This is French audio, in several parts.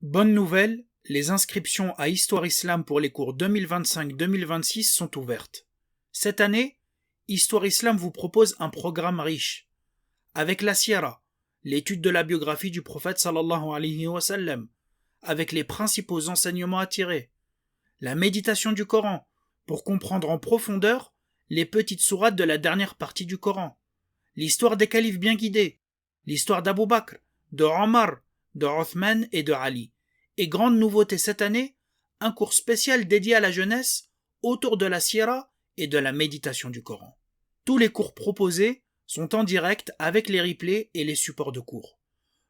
Bonne nouvelle, les inscriptions à Histoire Islam pour les cours 2025-2026 sont ouvertes. Cette année, Histoire Islam vous propose un programme riche, avec la Sira, l'étude de la biographie du prophète sallallahu alayhi wa sallam, avec les principaux enseignements à tirer, la méditation du Coran, pour comprendre en profondeur les petites sourates de la dernière partie du Coran, l'histoire des califes bien guidés, l'histoire d'Abu Bakr, de Omar, de Othman et de Ali. Et grande nouveauté cette année, un cours spécial dédié à la jeunesse autour de la Sira et de la méditation du Coran. Tous les cours proposés sont en direct avec les replays et les supports de cours.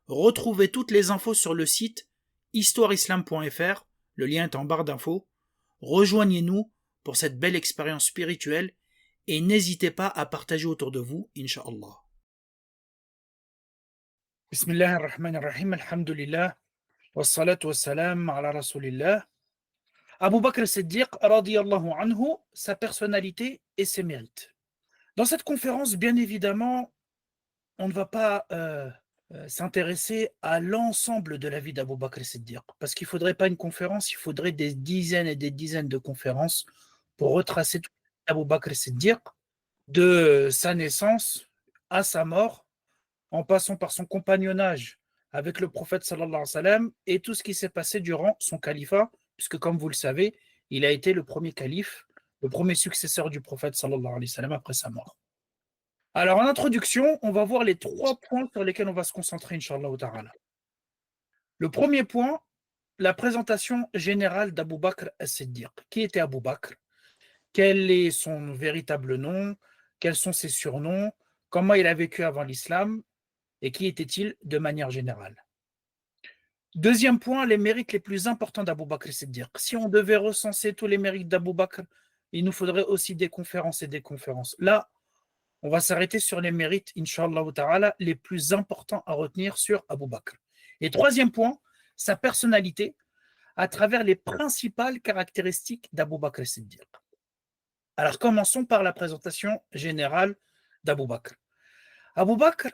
Retrouvez toutes les infos sur le site histoireislam.fr, le lien est en barre d'infos. Rejoignez-nous pour cette belle expérience spirituelle et n'hésitez pas à partager autour de vous, Inch'Allah. Bismillah ar-Rahman ar-Rahim, alhamdulillah, wassalatu wassalam ala rasulillah. Abu Bakr as-Siddiq, radiyallahu anhu, sa personnalité et ses mérites. Dans cette conférence, bien évidemment, on ne va pas s'intéresser à l'ensemble de la vie d'Abu Bakr as-Siddiq, parce qu'il ne faudrait pas une conférence, il faudrait des dizaines et des dizaines de conférences pour retracer tout Abu Bakr as-Siddiq, de sa naissance à sa mort, en passant par son compagnonnage avec le prophète sallallahu alayhi wa sallam et tout ce qui s'est passé durant son califat, puisque comme vous le savez, il a été le premier calife, le premier successeur du prophète sallallahu alayhi wa sallam après sa mort. Alors en introduction, on va voir les 3 points sur lesquels on va se concentrer, Inch'Allah ta'ala. Le premier point, la présentation générale d'Abu Bakr as-Siddiq. Qui était Abu Bakr? Quel est son véritable nom? Quels sont ses surnoms? Comment il a vécu avant l'islam? Et qui était-il de manière générale? Deuxième point, les mérites les plus importants d'Abu Bakr as-Siddiq. Si on devait recenser tous les mérites d'Abu Bakr, il nous faudrait aussi des conférences et des conférences. Là, on va s'arrêter sur les mérites, Inch'Allah ta'ala, les plus importants à retenir sur Abu Bakr. Et troisième point, sa personnalité à travers les principales caractéristiques d'Abu Bakr as-Siddiq. Alors commençons par la présentation générale d'Abu Bakr. Abu Bakr,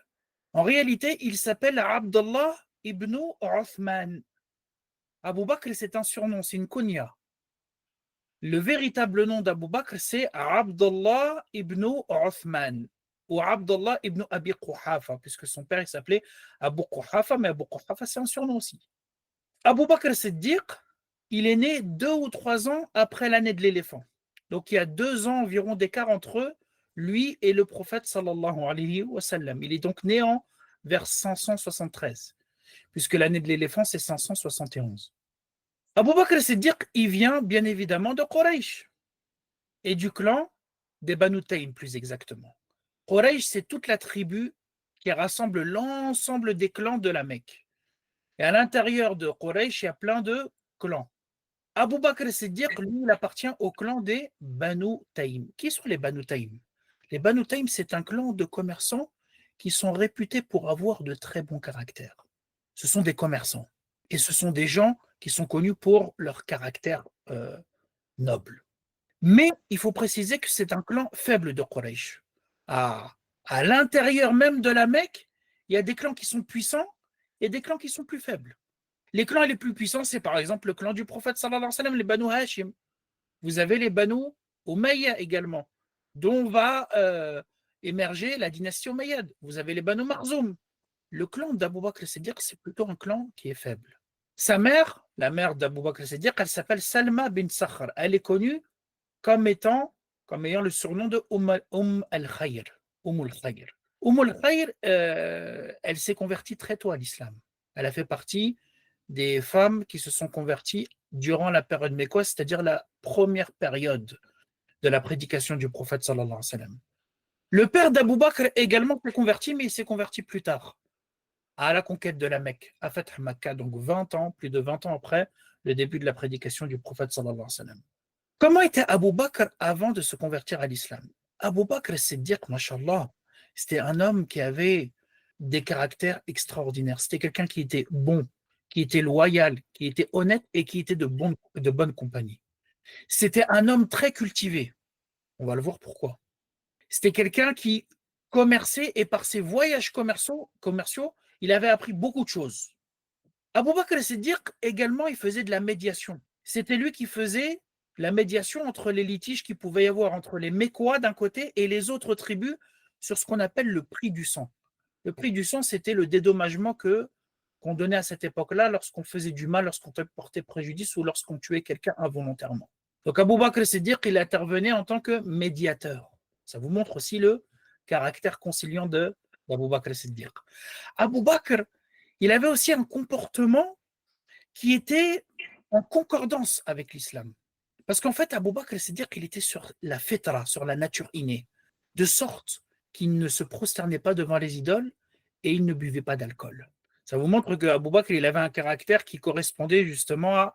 en réalité, il s'appelle Abdullah ibn Uthman. Abu Bakr, c'est un surnom, c'est une kunya. Le véritable nom d'Abu Bakr, c'est Abdullah ibn Uthman ou Abdullah ibn Abi Quhafa, puisque son père il s'appelait Abu Quhafa, mais Abu Quhafa, c'est un surnom aussi. Abu Bakr Siddiq, il est né 2 ou 3 ans après l'année de l'éléphant. Donc il y a 2 ans environ d'écart entre eux, lui et le prophète sallallahu alayhi wa sallam. Il est donc né vers 573, puisque l'année de l'éléphant, c'est 571. Abu Bakr Siddiq, il vient bien évidemment de Quraysh et du clan des Banu Taym, plus exactement. Quraysh, c'est toute la tribu qui rassemble l'ensemble des clans de la Mecque. Et à l'intérieur de Quraysh, il y a plein de clans. Abu Bakr Siddiq, lui, il appartient au clan des Banu Taym. Qui sont les Banu Taym? Les Banu Taym, c'est un clan de commerçants qui sont réputés pour avoir de très bons caractères. Ce sont des commerçants. Et ce sont des gens qui sont connus pour leur caractère noble. Mais il faut préciser que c'est un clan faible de Quraysh. À l'intérieur même de la Mecque, il y a des clans qui sont puissants et des clans qui sont plus faibles. Les clans les plus puissants, c'est par exemple le clan du prophète sallallahu alayhi wa sallam, les Banu Hashim. Vous avez les Banu Umayya également, dont va émerger la dynastie Umayyade. Vous avez les Banu Marzoum. Le clan d'Abu Bakr Siddiq, c'est plutôt un clan qui est faible. Sa mère, la mère d'Abu Bakr Siddiq, elle s'appelle Salma bin Sakhr. Elle est connue comme ayant le surnom de al-Khayr. Al-Khayr. Al-Khayr, elle s'est convertie très tôt à l'islam. Elle a fait partie des femmes qui se sont converties durant la période mécoise, c'est-à-dire la première période de la prédication du prophète sallallahu alayhi wa sallam. Le père d'Abu Bakr également s'est converti, mais il s'est converti plus tard, à la conquête de la Mecque, à Fath Makkah, donc 20 ans, plus de 20 ans après le début de la prédication du prophète sallallahu alayhi wa sallam. Comment était Abu Bakr avant de se convertir à l'islam? Abu Bakr Siddiq, mashallah, c'était un homme qui avait des caractères extraordinaires. C'était quelqu'un qui était bon, qui était loyal, qui était honnête et qui était de bonne compagnie. C'était un homme très cultivé. On va le voir pourquoi. C'était quelqu'un qui commerçait et par ses voyages commerciaux, il avait appris beaucoup de choses. Abu Bakr as-Siddiq, également, il faisait de la médiation. C'était lui qui faisait la médiation entre les litiges qu'il pouvait y avoir entre les Mécois d'un côté et les autres tribus sur ce qu'on appelle le prix du sang. Le prix du sang, c'était le dédommagement qu'on donnait à cette époque-là lorsqu'on faisait du mal, lorsqu'on portait préjudice ou lorsqu'on tuait quelqu'un involontairement. Donc Abu Bakr as-Siddiq, il intervenait en tant que médiateur. Ça vous montre aussi le caractère conciliant d'Abu Bakr as-Siddiq. Abu Bakr, il avait aussi un comportement qui était en concordance avec l'islam. Parce qu'en fait, Abu Bakr as-Siddiq, il était sur la fitra, sur la nature innée, de sorte qu'il ne se prosternait pas devant les idoles et il ne buvait pas d'alcool. Ça vous montre que Abu Bakr, il avait un caractère qui correspondait justement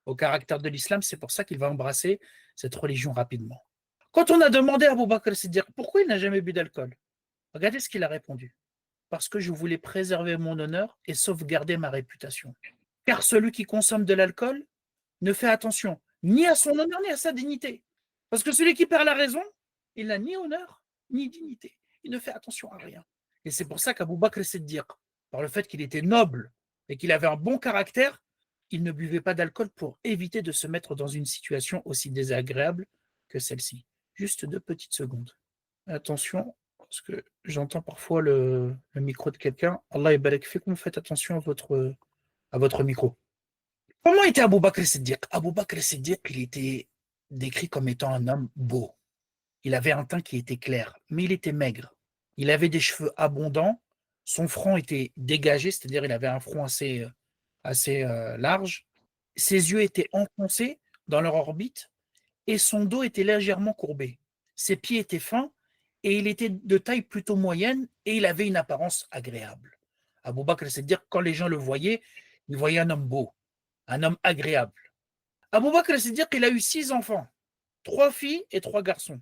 au caractère de l'islam. C'est pour ça qu'il va embrasser cette religion rapidement. Quand on a demandé à Abu Bakr as-Siddiq pourquoi il n'a jamais bu d'alcool, regardez ce qu'il a répondu. Parce que je voulais préserver mon honneur et sauvegarder ma réputation. Car celui qui consomme de l'alcool ne fait attention ni à son honneur ni à sa dignité. Parce que celui qui perd la raison, il n'a ni honneur ni dignité. Il ne fait attention à rien. Et c'est pour ça qu'Abou Bakr as-Siddiq, par le fait qu'il était noble et qu'il avait un bon caractère, il ne buvait pas d'alcool pour éviter de se mettre dans une situation aussi désagréable que celle-ci. Juste 2 petites secondes. Attention, parce que j'entends parfois le micro de quelqu'un. Allah yabarak fikum, faites attention à votre micro. Comment était Abou Bakr as-Siddiq? Abou Bakr as-Siddiq, il était décrit comme étant un homme beau. Il avait un teint qui était clair, mais il était maigre. Il avait des cheveux abondants, son front était dégagé, c'est-à-dire il avait un front assez large. Ses yeux étaient enfoncés dans leur orbite et son dos était légèrement courbé. Ses pieds étaient fins et il était de taille plutôt moyenne et il avait une apparence agréable. Abou Bakr, c'est-à-dire quand les gens le voyaient, ils voyaient un homme beau, un homme agréable. Abou Bakr, c'est-à-dire qu'il a eu 6 enfants, 3 filles et 3 garçons.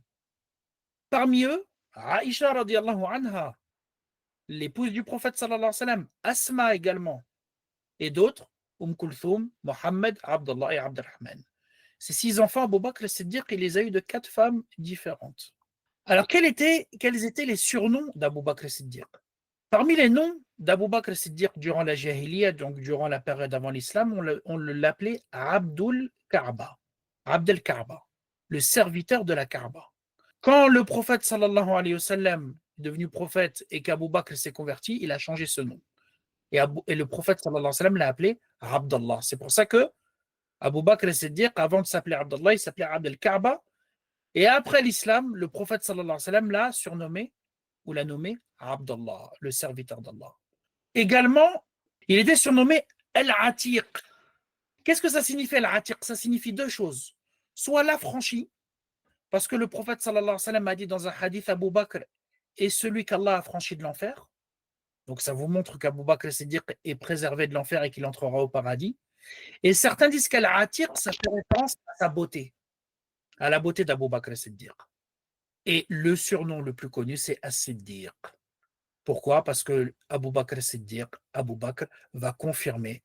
Parmi eux, Aïcha radiallahu anha, l'épouse du prophète sallallahu alayhi wa sallam, Asma également, et d'autres, Kulthum, Mohammed, Abdullah et Abdurrahman. Ces 6 enfants, Abou Bakr as-Siddiq, il les a eus de 4 femmes différentes. Alors, quels étaient les surnoms d'Abou Bakr as-Siddiq? Parmi les noms d'Abou Bakr as-Siddiq durant la Jahiliya, donc durant la période avant l'islam, on l'appelait Abdul Kaaba, Abdel Kaaba, le serviteur de la Kaaba. Quand le prophète sallallahu alayhi wa sallam est devenu prophète et qu'Abou Bakr s'est converti, il a changé ce nom. Et le prophète sallallahu alayhi wa sallam l'a appelé Abdallah. C'est pour ça que Abu Bakr as-Siddiq, avant de s'appeler Abdallah, il s'appelait Abdel Kaaba. Et après l'islam, le prophète sallallahu alayhi wa sallam l'a surnommé ou l'a nommé Abdallah, le serviteur d'Allah. Également, il était surnommé Al-Atiq. Qu'est-ce que ça signifie Al-Atiq? Ça signifie 2 choses. Soit l'affranchi, parce que le prophète sallallahu alayhi wa sallam a dit dans un hadith, Abu Bakr est celui qu'Allah a franchi de l'enfer. Donc ça vous montre qu'Abu Bakr as-Siddiq est préservé de l'enfer et qu'il entrera au paradis. Et certains disent qu'Al-Atiq, ça fait référence à sa beauté, à la beauté d'Abu Bakr as-Siddiq. Et le surnom le plus connu, c'est As-Siddiq. Pourquoi? Parce que Abu Bakr as-Siddiq, Abu Bakr, va confirmer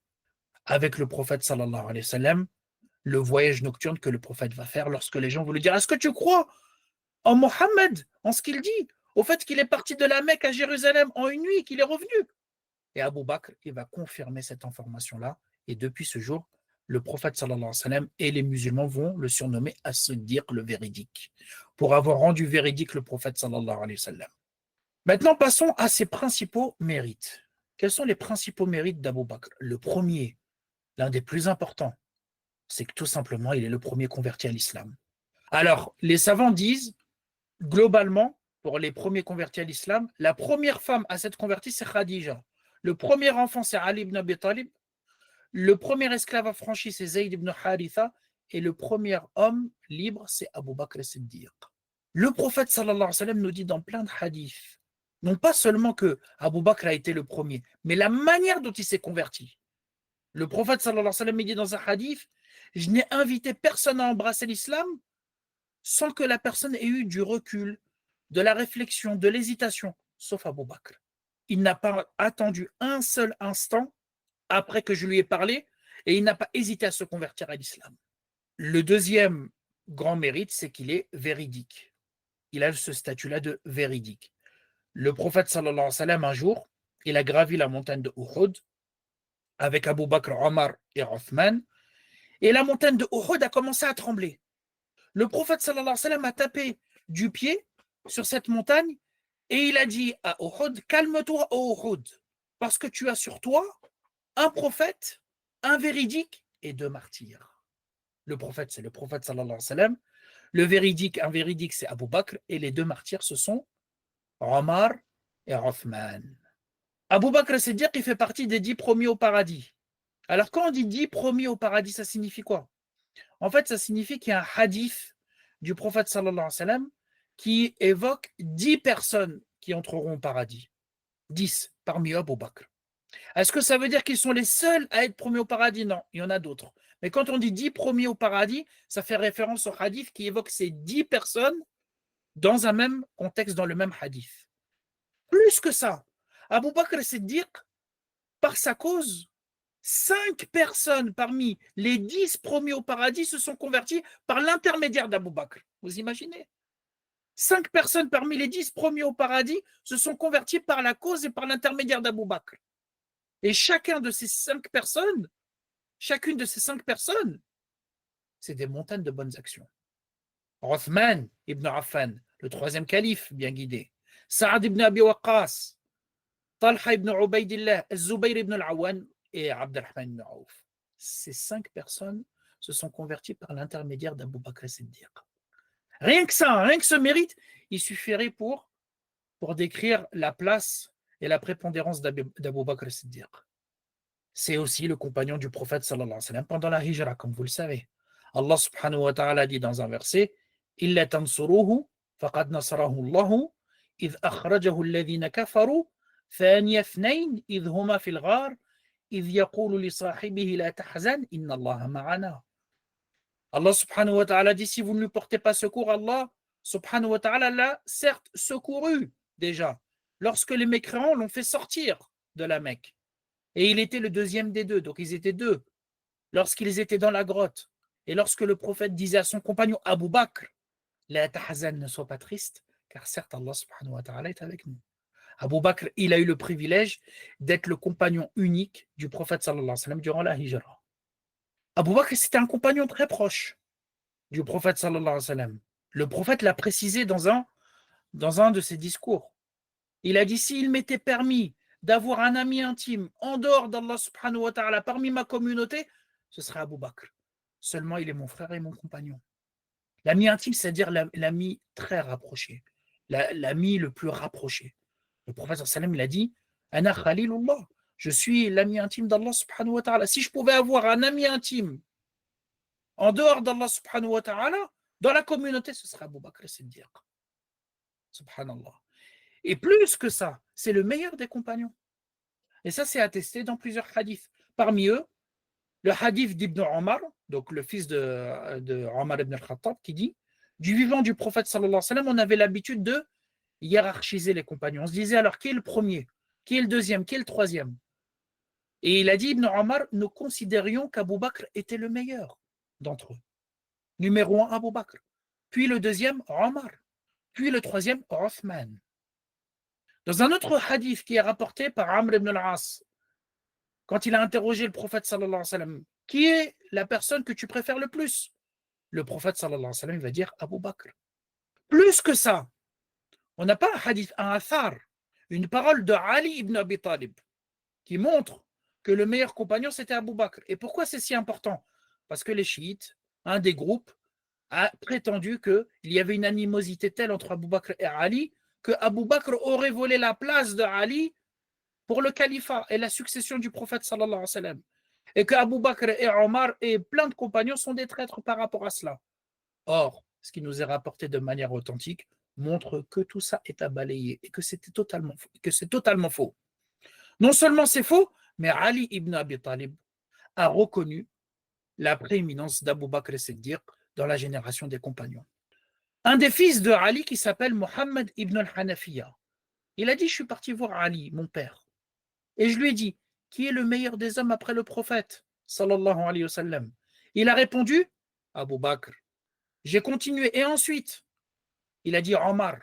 avec le prophète sallallahu alayhi wa sallam le voyage nocturne que le prophète va faire lorsque les gens vont lui dire: est-ce que tu crois en Mohammed, en ce qu'il dit, au fait qu'il est parti de la Mecque à Jérusalem en une nuit, qu'il est revenu? Et Abu Bakr, il va confirmer cette information-là. Et depuis ce jour, le prophète sallallahu alayhi wa sallam et les musulmans vont le surnommer As-Siddiq, le véridique, pour avoir rendu véridique le prophète sallallahu alayhi wa sallam. Maintenant, passons à ses principaux mérites. Quels sont les principaux mérites d'Abu Bakr? Le premier, l'un des plus importants, c'est que tout simplement, il est le premier converti à l'islam. Alors, les savants disent, globalement, pour les premiers convertis à l'islam, la première femme à s'être convertie, c'est Khadija. Le premier enfant, c'est Ali ibn Abi Talib. Le premier esclave affranchi, c'est Zayd ibn Haritha. Et le premier homme libre, c'est Abu Bakr as-Siddiq. Le prophète sallallahu alayhi wa sallam nous dit dans plein de hadiths, non pas seulement que Abu Bakr a été le premier, mais la manière dont il s'est converti. Le prophète sallallahu alayhi wa sallam dit dans un hadith, je n'ai invité personne à embrasser l'islam sans que la personne ait eu du recul, de la réflexion, de l'hésitation, sauf Abu Bakr. Il n'a pas attendu un seul instant après que je lui ai parlé et il n'a pas hésité à se convertir à l'islam. Le deuxième grand mérite, c'est qu'il est véridique. Il a ce statut-là de véridique. Le prophète sallallahu alayhi wa sallam, un jour, il a gravi la montagne de Uhud avec Abu Bakr, Omar et Othman, et la montagne de Uhud a commencé à trembler. Le prophète sallallahu alayhi wa sallam a tapé du pied sur cette montagne et il a dit à Uhud, calme-toi Uhud, parce que tu as sur toi un prophète, un véridique et deux martyrs. Le prophète, c'est le prophète sallallahu alayhi wa sallam. Le véridique, un véridique, c'est Abu Bakr et les deux martyrs, ce sont Omar et Othman. Abu Bakr Siddiq, il fait partie des 10 premiers au paradis. Alors quand on dit 10 premiers au paradis, ça signifie quoi? En fait, ça signifie qu'il y a un hadith du prophète sallallahu alayhi wa sallam qui évoque 10 personnes qui entreront au paradis. 10 parmi eux Abu Bakr. Est-ce que ça veut dire qu'ils sont les seuls à être premiers au paradis? Non, il y en a d'autres. Mais quand on dit 10 premiers au paradis, ça fait référence au hadith qui évoque ces 10 personnes dans un même contexte, dans le même hadith. Plus que ça, Abu Bakr Siddiq, par sa cause, 5 personnes parmi les 10 premiers au paradis se sont converties par l'intermédiaire d'Abu Bakr. Vous imaginez? 5 personnes parmi les 10 premiers au paradis se sont converties par la cause et par l'intermédiaire d'Abu Bakr. Et chacune de ces 5 personnes, c'est des montagnes de bonnes actions. Othman ibn Affan, le troisième calife bien guidé. Saad ibn Abi Waqqas, Talha ibn Ubaydillah, Zubayr ibn al-Awan et Abdurrahman ibn Auf. Ces 5 personnes se sont converties par l'intermédiaire d'Abu Bakr Siddiq. Rien que ça, rien que ce mérite, il suffirait pour décrire la place et la prépondérance d'Abu Bakr Siddiq. C'est aussi le compagnon du prophète sallallahu alayhi wa sallam pendant la hijra, comme vous le savez. Allah subhanahu wa ta'ala dit dans un verset Illa tansuruhu faqad nasarahu Allahu idh akhrajahu alladhina kafaru ثاني اثنين إذ هما في الغار إذ يقول لصاحبه لا تحزن إن الله معنا. Allah subhanahu wa ta'ala dit si vous ne lui portez pas secours, Allah subhanahu wa ta'ala l'a certes secouru déjà lorsque les mécréants l'ont fait sortir de la Mecque. Et il était le deuxième des deux, donc ils étaient deux. Lorsqu'ils étaient dans la grotte et lorsque le prophète disait à son compagnon Abu Bakr, la tahzan, ne sois pas triste, car certes Allah subhanahu wa ta'ala est avec nous. Abu Bakr, il a eu le privilège d'être le compagnon unique du prophète sallallahu alayhi wa sallam durant la hijra. Abu Bakr, c'était un compagnon très proche du prophète sallallahu alayhi wa sallam. Le prophète l'a précisé dans un de ses discours. Il a dit, s'il m'était permis d'avoir un ami intime en dehors d'Allah subhanahu wa ta'ala parmi ma communauté, ce serait Abu Bakr. Seulement, il est mon frère et mon compagnon. L'ami intime, c'est-à-dire l'ami très rapproché, l'ami le plus rapproché. Le prophète sallam, il a dit Ana Khalilullah, je suis l'ami intime d'Allah subhanahu wa ta'ala. Si je pouvais avoir un ami intime en dehors d'Allah subhanahu wa ta'ala, dans la communauté, ce serait Abu Bakr Siddiq. Subhanallah. Et plus que ça, c'est le meilleur des compagnons. Et ça, c'est attesté dans plusieurs hadiths. Parmi eux, le hadith d'Ibn Omar, donc le fils de Omar ibn al-Khattab, qui dit du vivant du prophète sallallahu alayhi wa sallam, on avait l'habitude de hiérarchiser les compagnons. On se disait alors qui est le premier, qui est le deuxième, qui est le troisième. Et il a dit Ibn Omar, nous considérions qu'Abu Bakr était le meilleur d'entre eux. Numéro 1, Abu Bakr. Puis le deuxième, Omar. Puis le troisième, Othman. Dans un autre hadith qui est rapporté par Amr ibn al-As, quand il a interrogé le prophète sallallahu alayhi wa sallam, qui est la personne que tu préfères le plus? Le prophète sallallahu alayhi wa sallam, il va dire Abu Bakr. Plus que ça, on n'a pas un hadith, un athar, une parole de Ali ibn Abi Talib qui montre que le meilleur compagnon c'était Abu Bakr. Et pourquoi c'est si important? Parce que les chiites, un des groupes, a prétendu qu'il y avait une animosité telle entre Abu Bakr et Ali que Abu Bakr aurait volé la place de Ali pour le califat et la succession du prophète sallallahu alayhi wa sallam. Et que Abu Bakr et Omar et plein de compagnons sont des traîtres par rapport à cela. Or, ce qui nous est rapporté de manière authentique montre que tout ça est à balayer et que c'est totalement faux. Non seulement c'est faux, mais Ali ibn Abi Talib a reconnu la prééminence d'Abu Bakr Siddiq dans la génération des compagnons. Un des fils de Ali qui s'appelle Mohammed ibn al-Hanafiya, il a dit, je suis parti voir Ali, mon père, et je lui ai dit, qui est le meilleur des hommes après le prophète sallallahu alayhi wa sallam? Il a répondu, Abu Bakr. J'ai continué, et ensuite, il a dit Omar.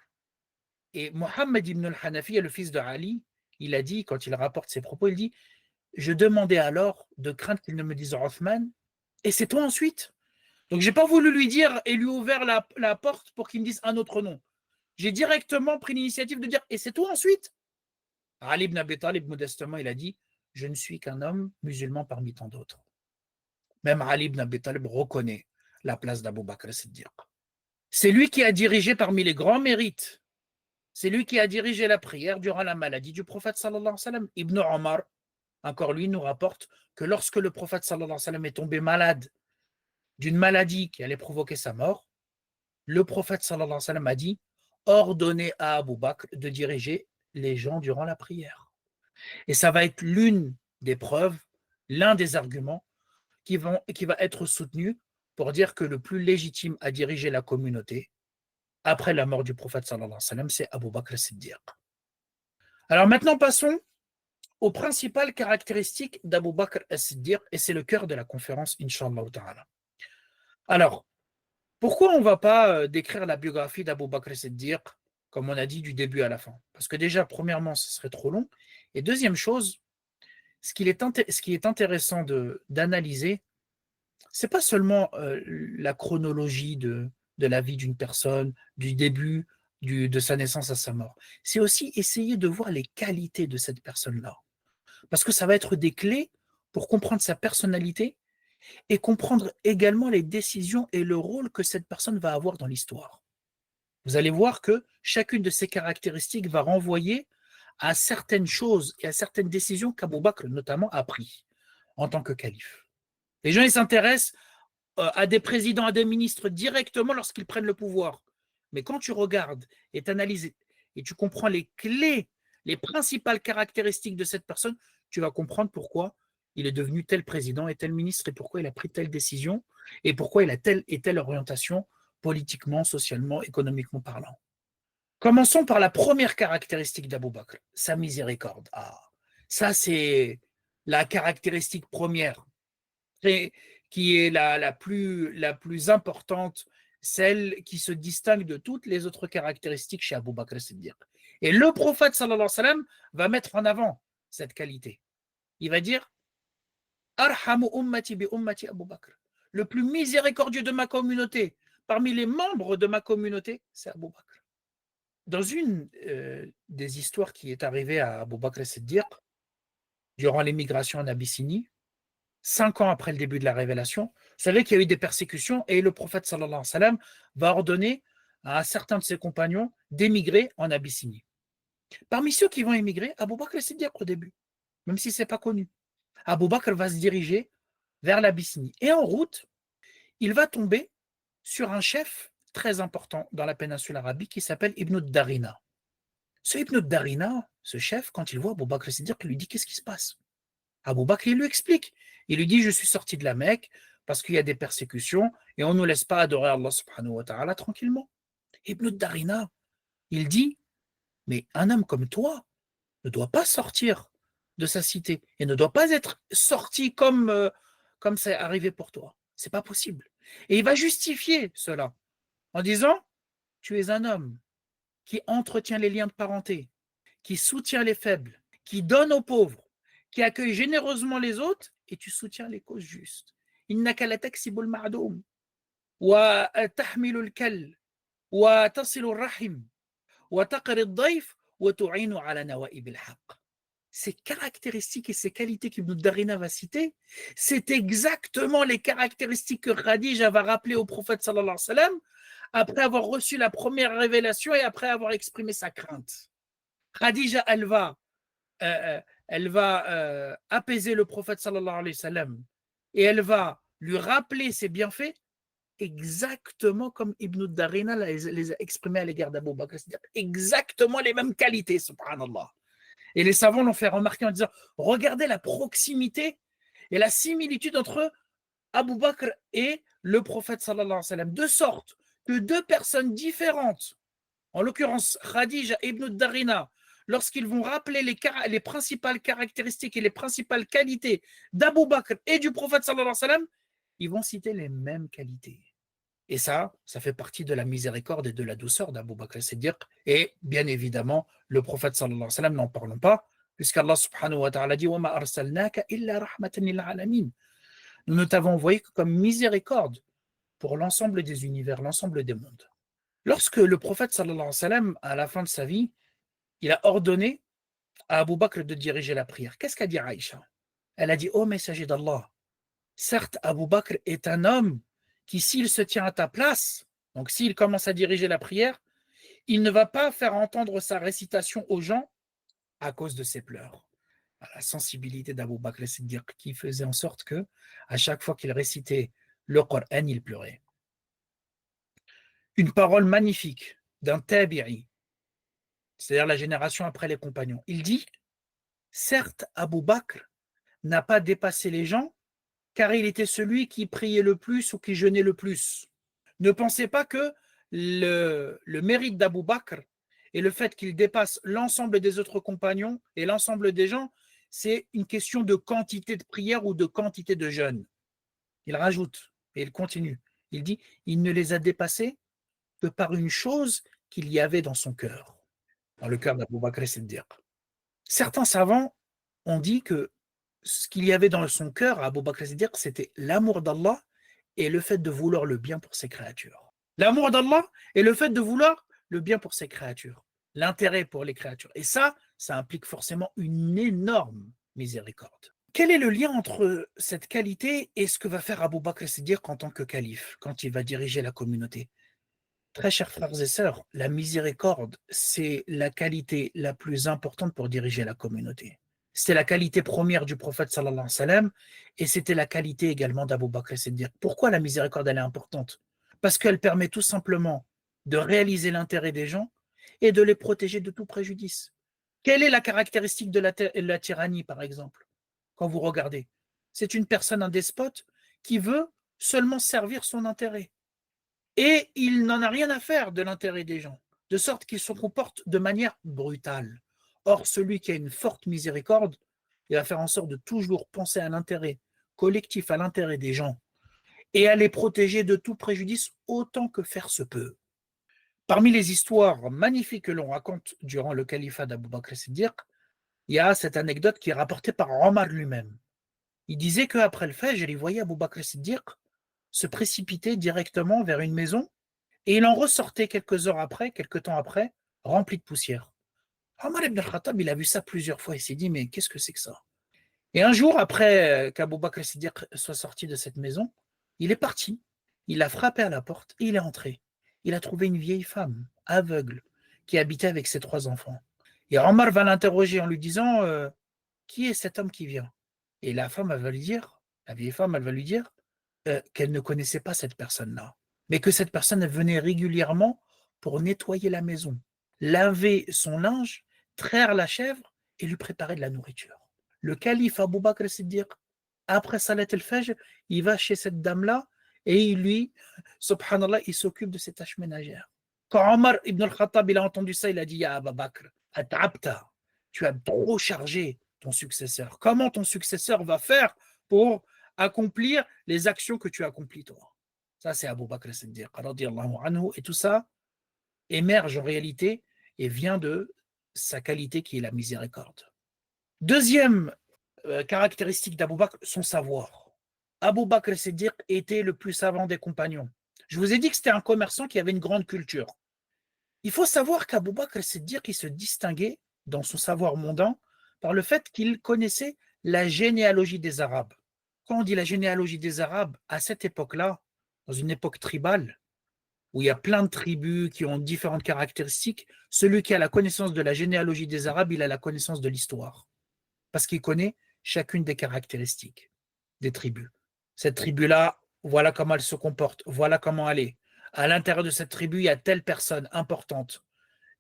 Et Mohammed ibn al-Hanafiya, le fils de Ali, il a dit, quand il rapporte ses propos, il dit, Je demandais alors de craindre qu'il ne me dise Othman, et c'est toi ensuite. Donc, je n'ai pas voulu lui dire et lui ouvrir la porte pour qu'il me dise un autre nom. J'ai directement pris l'initiative de dire et c'est toi ensuite. Ali ibn Abi Talib, modestement, il a dit je ne suis qu'un homme musulman parmi tant d'autres. Même Ali ibn Abi Talib reconnaît la place d'Abu Bakr as-Siddiq. C'est lui qui a dirigé parmi les grands mérites. C'est lui qui a dirigé la prière durant la maladie du prophète sallallahu alayhi wa sallam. Ibn Omar, encore lui, nous rapporte que lorsque le prophète sallallahu alayhi wa sallam est tombé malade d'une maladie qui allait provoquer sa mort, le prophète sallallahu alayhi wa sallam a dit ordonnez à Abu Bakr de diriger les gens durant la prière. Et ça va être l'une des preuves, l'un des arguments qui va être soutenu pour dire que le plus légitime à diriger la communauté après la mort du prophète sallallahu alayhi wa sallam, c'est Abu Bakr as-Siddiq. Alors maintenant, passons aux principales caractéristiques d'Abu Bakr as-Siddiq, et c'est le cœur de la conférence, Inch'Allah ta'ala. Alors, pourquoi on ne va pas décrire la biographie d'Abu Bakr as-Siddiq, comme on a dit, du début à la fin? Parce que déjà, premièrement, ce serait trop long. Et deuxième chose, ce qui est intéressant d'analyser, ce n'est pas seulement la chronologie de la vie d'une personne, du début de sa naissance à sa mort. C'est aussi essayer de voir les qualités de cette personne-là. Parce que ça va être des clés pour comprendre sa personnalité et comprendre également les décisions et le rôle que cette personne va avoir dans l'histoire. Vous allez voir que chacune de ces caractéristiques va renvoyer à certaines choses et à certaines décisions qu'Abou Bakr notamment a prises en tant que calife. Les gens ils s'intéressent à des présidents, à des ministres directement lorsqu'ils prennent le pouvoir. Mais quand tu regardes et t'analyses et tu comprends les clés, les principales caractéristiques de cette personne, tu vas comprendre pourquoi il est devenu tel président et tel ministre et pourquoi il a pris telle décision et pourquoi il a telle et telle orientation politiquement, socialement, économiquement parlant. Commençons par la première caractéristique d'Abou Bakr, sa miséricorde. Ah, ça c'est la caractéristique première qui est la plus importante, celle qui se distingue de toutes les autres caractéristiques chez Abou Bakr as-Siddiq. Et le prophète sallallahu alayhi wa sallam va mettre en avant cette qualité. Il va dire Arhamu ummati bi ummati Abu Bakr. Le plus miséricordieux de ma communauté, parmi les membres de ma communauté, c'est Abu Bakr. Dans une des histoires qui est arrivée à Abu Bakr as-Siddiq, durant l'émigration en Abyssinie, 5 ans après le début de la révélation, vous savez qu'il y a eu des persécutions et le prophète sallallahu alayhi wa sallam va ordonner à certains de ses compagnons d'émigrer en Abyssinie. Parmi ceux qui vont émigrer, Abu Bakr as-Siddiq au début, même si ce n'est pas connu. Abu Bakr va se diriger vers l'Abyssinie. Et en route, il va tomber sur un chef très important dans la péninsule arabique qui s'appelle Ibn Darina. Ce Ibn Darina, ce chef, quand il voit Abu Bakr as-Siddiq, il lui dit qu'est-ce qui se passe? Abu Bakr, il lui explique. Il lui dit je suis sorti de la Mecque parce qu'il y a des persécutions et on ne nous laisse pas adorer Allah subhanahu wa ta'ala tranquillement. Ibn Darina, il dit mais un homme comme toi ne doit pas sortir de sa cité et ne doit pas être sorti comme c'est arrivé pour toi. C'est pas possible. Et il va justifier cela en disant tu es un homme qui entretient les liens de parenté, qui soutient les faibles, qui donne aux pauvres, qui accueille généreusement les autres et tu soutiens les causes justes. إنك لتكسب المعدوم وتحمل الكل وتصل الرحم وتقر الضيف وتعين على نوائب الحق. Ces caractéristiques et ces qualités qu'Ibn Darina va citer, c'est exactement les caractéristiques que Khadija va rappeler au prophète sallallahu alayhi wa sallam après avoir reçu la première révélation et après avoir exprimé sa crainte. Khadija, elle va apaiser le prophète sallallahu alayhi wa sallam et elle va lui rappeler ses bienfaits exactement comme Ibn Darina les a exprimés à l'égard d'Abu Bakr, c'est-à-dire exactement les mêmes qualités, subhanallah. Et les savants l'ont fait remarquer en disant regardez la proximité et la similitude entre Abu Bakr et le prophète sallallahu alayhi wa sallam, de sorte que deux personnes différentes, en l'occurrence Khadija et Ibn Darina, lorsqu'ils vont rappeler les principales caractéristiques et les principales qualités d'Abu Bakr et du prophète sallallahu alayhi wa sallam, ils vont citer les mêmes qualités. Et ça fait partie de la miséricorde et de la douceur d'Abu Bakr as-Siddiq. Et bien évidemment, le prophète sallallahu alayhi wa sallam, n'en parlons pas, puisqu'Allah subhanahu wa ta'ala dit وَمَا أَرْسَلْنَاكَ إِلَّا رَحْمَةً لِلْعَالَمِينَ. Nous ne t'avons envoyé que comme miséricorde pour l'ensemble des univers, l'ensemble des mondes. Lorsque le prophète sallallahu alayhi wa sallam, à la fin de sa vie, il a ordonné à Abu Bakr de diriger la prière. Qu'est-ce qu'a dit Aïcha? Elle a dit, ô messager d'Allah, certes, Abu Bakr est un homme qui, s'il se tient à ta place, donc s'il commence à diriger la prière, il ne va pas faire entendre sa récitation aux gens à cause de ses pleurs. La sensibilité d'Abu Bakr Siddiq qui faisait en sorte que, à chaque fois qu'il récitait le Coran, il pleurait. Une parole magnifique d'un tabi'i, c'est-à-dire la génération après les compagnons. Il dit, certes, Abu Bakr n'a pas dépassé les gens, car il était celui qui priait le plus ou qui jeûnait le plus. Ne pensez pas que le mérite d'Abu Bakr et le fait qu'il dépasse l'ensemble des autres compagnons et l'ensemble des gens, c'est une question de quantité de prière ou de quantité de jeûne. Il rajoute et il continue. Il dit, il ne les a dépassés que par une chose qu'il y avait dans son cœur, dans le cœur d'Abu Bakr Siddiq. Certains savants ont dit que ce qu'il y avait dans son cœur à Abu Bakr Siddiq, c'était l'amour d'Allah et le fait de vouloir le bien pour ses créatures. L'amour d'Allah et le fait de vouloir le bien pour ses créatures. L'intérêt pour les créatures. Et ça implique forcément une énorme miséricorde. Quel est le lien entre cette qualité et ce que va faire Abu Bakr Siddiq en tant que calife, quand il va diriger la communauté? Très chers frères et sœurs, la miséricorde, c'est la qualité la plus importante pour diriger la communauté. C'était la qualité première du prophète sallallahu alayhi wa sallam et c'était la qualité également d'Abu Bakr Siddiq. Pourquoi la miséricorde elle est importante? Parce qu'elle permet tout simplement de réaliser l'intérêt des gens et de les protéger de tout préjudice. Quelle est la caractéristique de la tyrannie, par exemple, quand vous regardez? C'est une personne, un despote, qui veut seulement servir son intérêt. Et il n'en a rien à faire de l'intérêt des gens, de sorte qu'il se comporte de manière brutale. Or, celui qui a une forte miséricorde, il va faire en sorte de toujours penser à l'intérêt collectif, à l'intérêt des gens, et à les protéger de tout préjudice autant que faire se peut. Parmi les histoires magnifiques que l'on raconte durant le califat d'Abu Bakr Siddiq, il y a cette anecdote qui est rapportée par Omar lui-même. Il disait qu'après le Fajr, il voyait Abu Bakr Siddiq se précipiter directement vers une maison et il en ressortait quelques temps après, rempli de poussière. Omar ibn al-Khattab, il a vu ça plusieurs fois, il s'est dit, mais qu'est-ce que c'est que ça? Et un jour, après qu'Abu Bakr Siddiq soit sorti de cette maison, il est parti, il a frappé à la porte et il est entré. Il a trouvé une vieille femme, aveugle, qui habitait avec ses 3 enfants. Et Omar va l'interroger en lui disant, qui est cet homme qui vient? Et la vieille femme, elle va lui dire qu'elle ne connaissait pas cette personne-là, mais que cette personne venait régulièrement pour nettoyer la maison, laver son linge, traire la chèvre et lui préparer de la nourriture. Le calife Abu Bakr Siddiq, après Salat al-Fajr, il va chez cette dame-là et subhanallah, il s'occupe de ses tâches ménagères. Quand Omar ibn al-Khattab il a entendu ça, il a dit, Ya Abu Bakr, at'abta, tu as trop chargé ton successeur. Comment ton successeur va faire pour accomplir les actions que tu accomplis toi? Ça, c'est Abu Bakr Siddiq, radiyallahu anhu, et tout ça émerge en réalité et vient de sa qualité qui est la miséricorde. Deuxième caractéristique d'Abu Bakr, son savoir. Abu Bakr Siddiq était le plus savant des compagnons. Je vous ai dit que c'était un commerçant qui avait une grande culture. Il faut savoir qu'Abu Bakr Siddiq il se distinguait dans son savoir mondain par le fait qu'il connaissait la généalogie des Arabes. Quand on dit la généalogie des Arabes, à cette époque-là, dans une époque tribale, où il y a plein de tribus qui ont différentes caractéristiques, celui qui a la connaissance de la généalogie des Arabes, il a la connaissance de l'histoire. Parce qu'il connaît chacune des caractéristiques des tribus. Cette tribu-là, voilà comment elle se comporte, voilà comment elle est. À l'intérieur de cette tribu, il y a telle personne importante,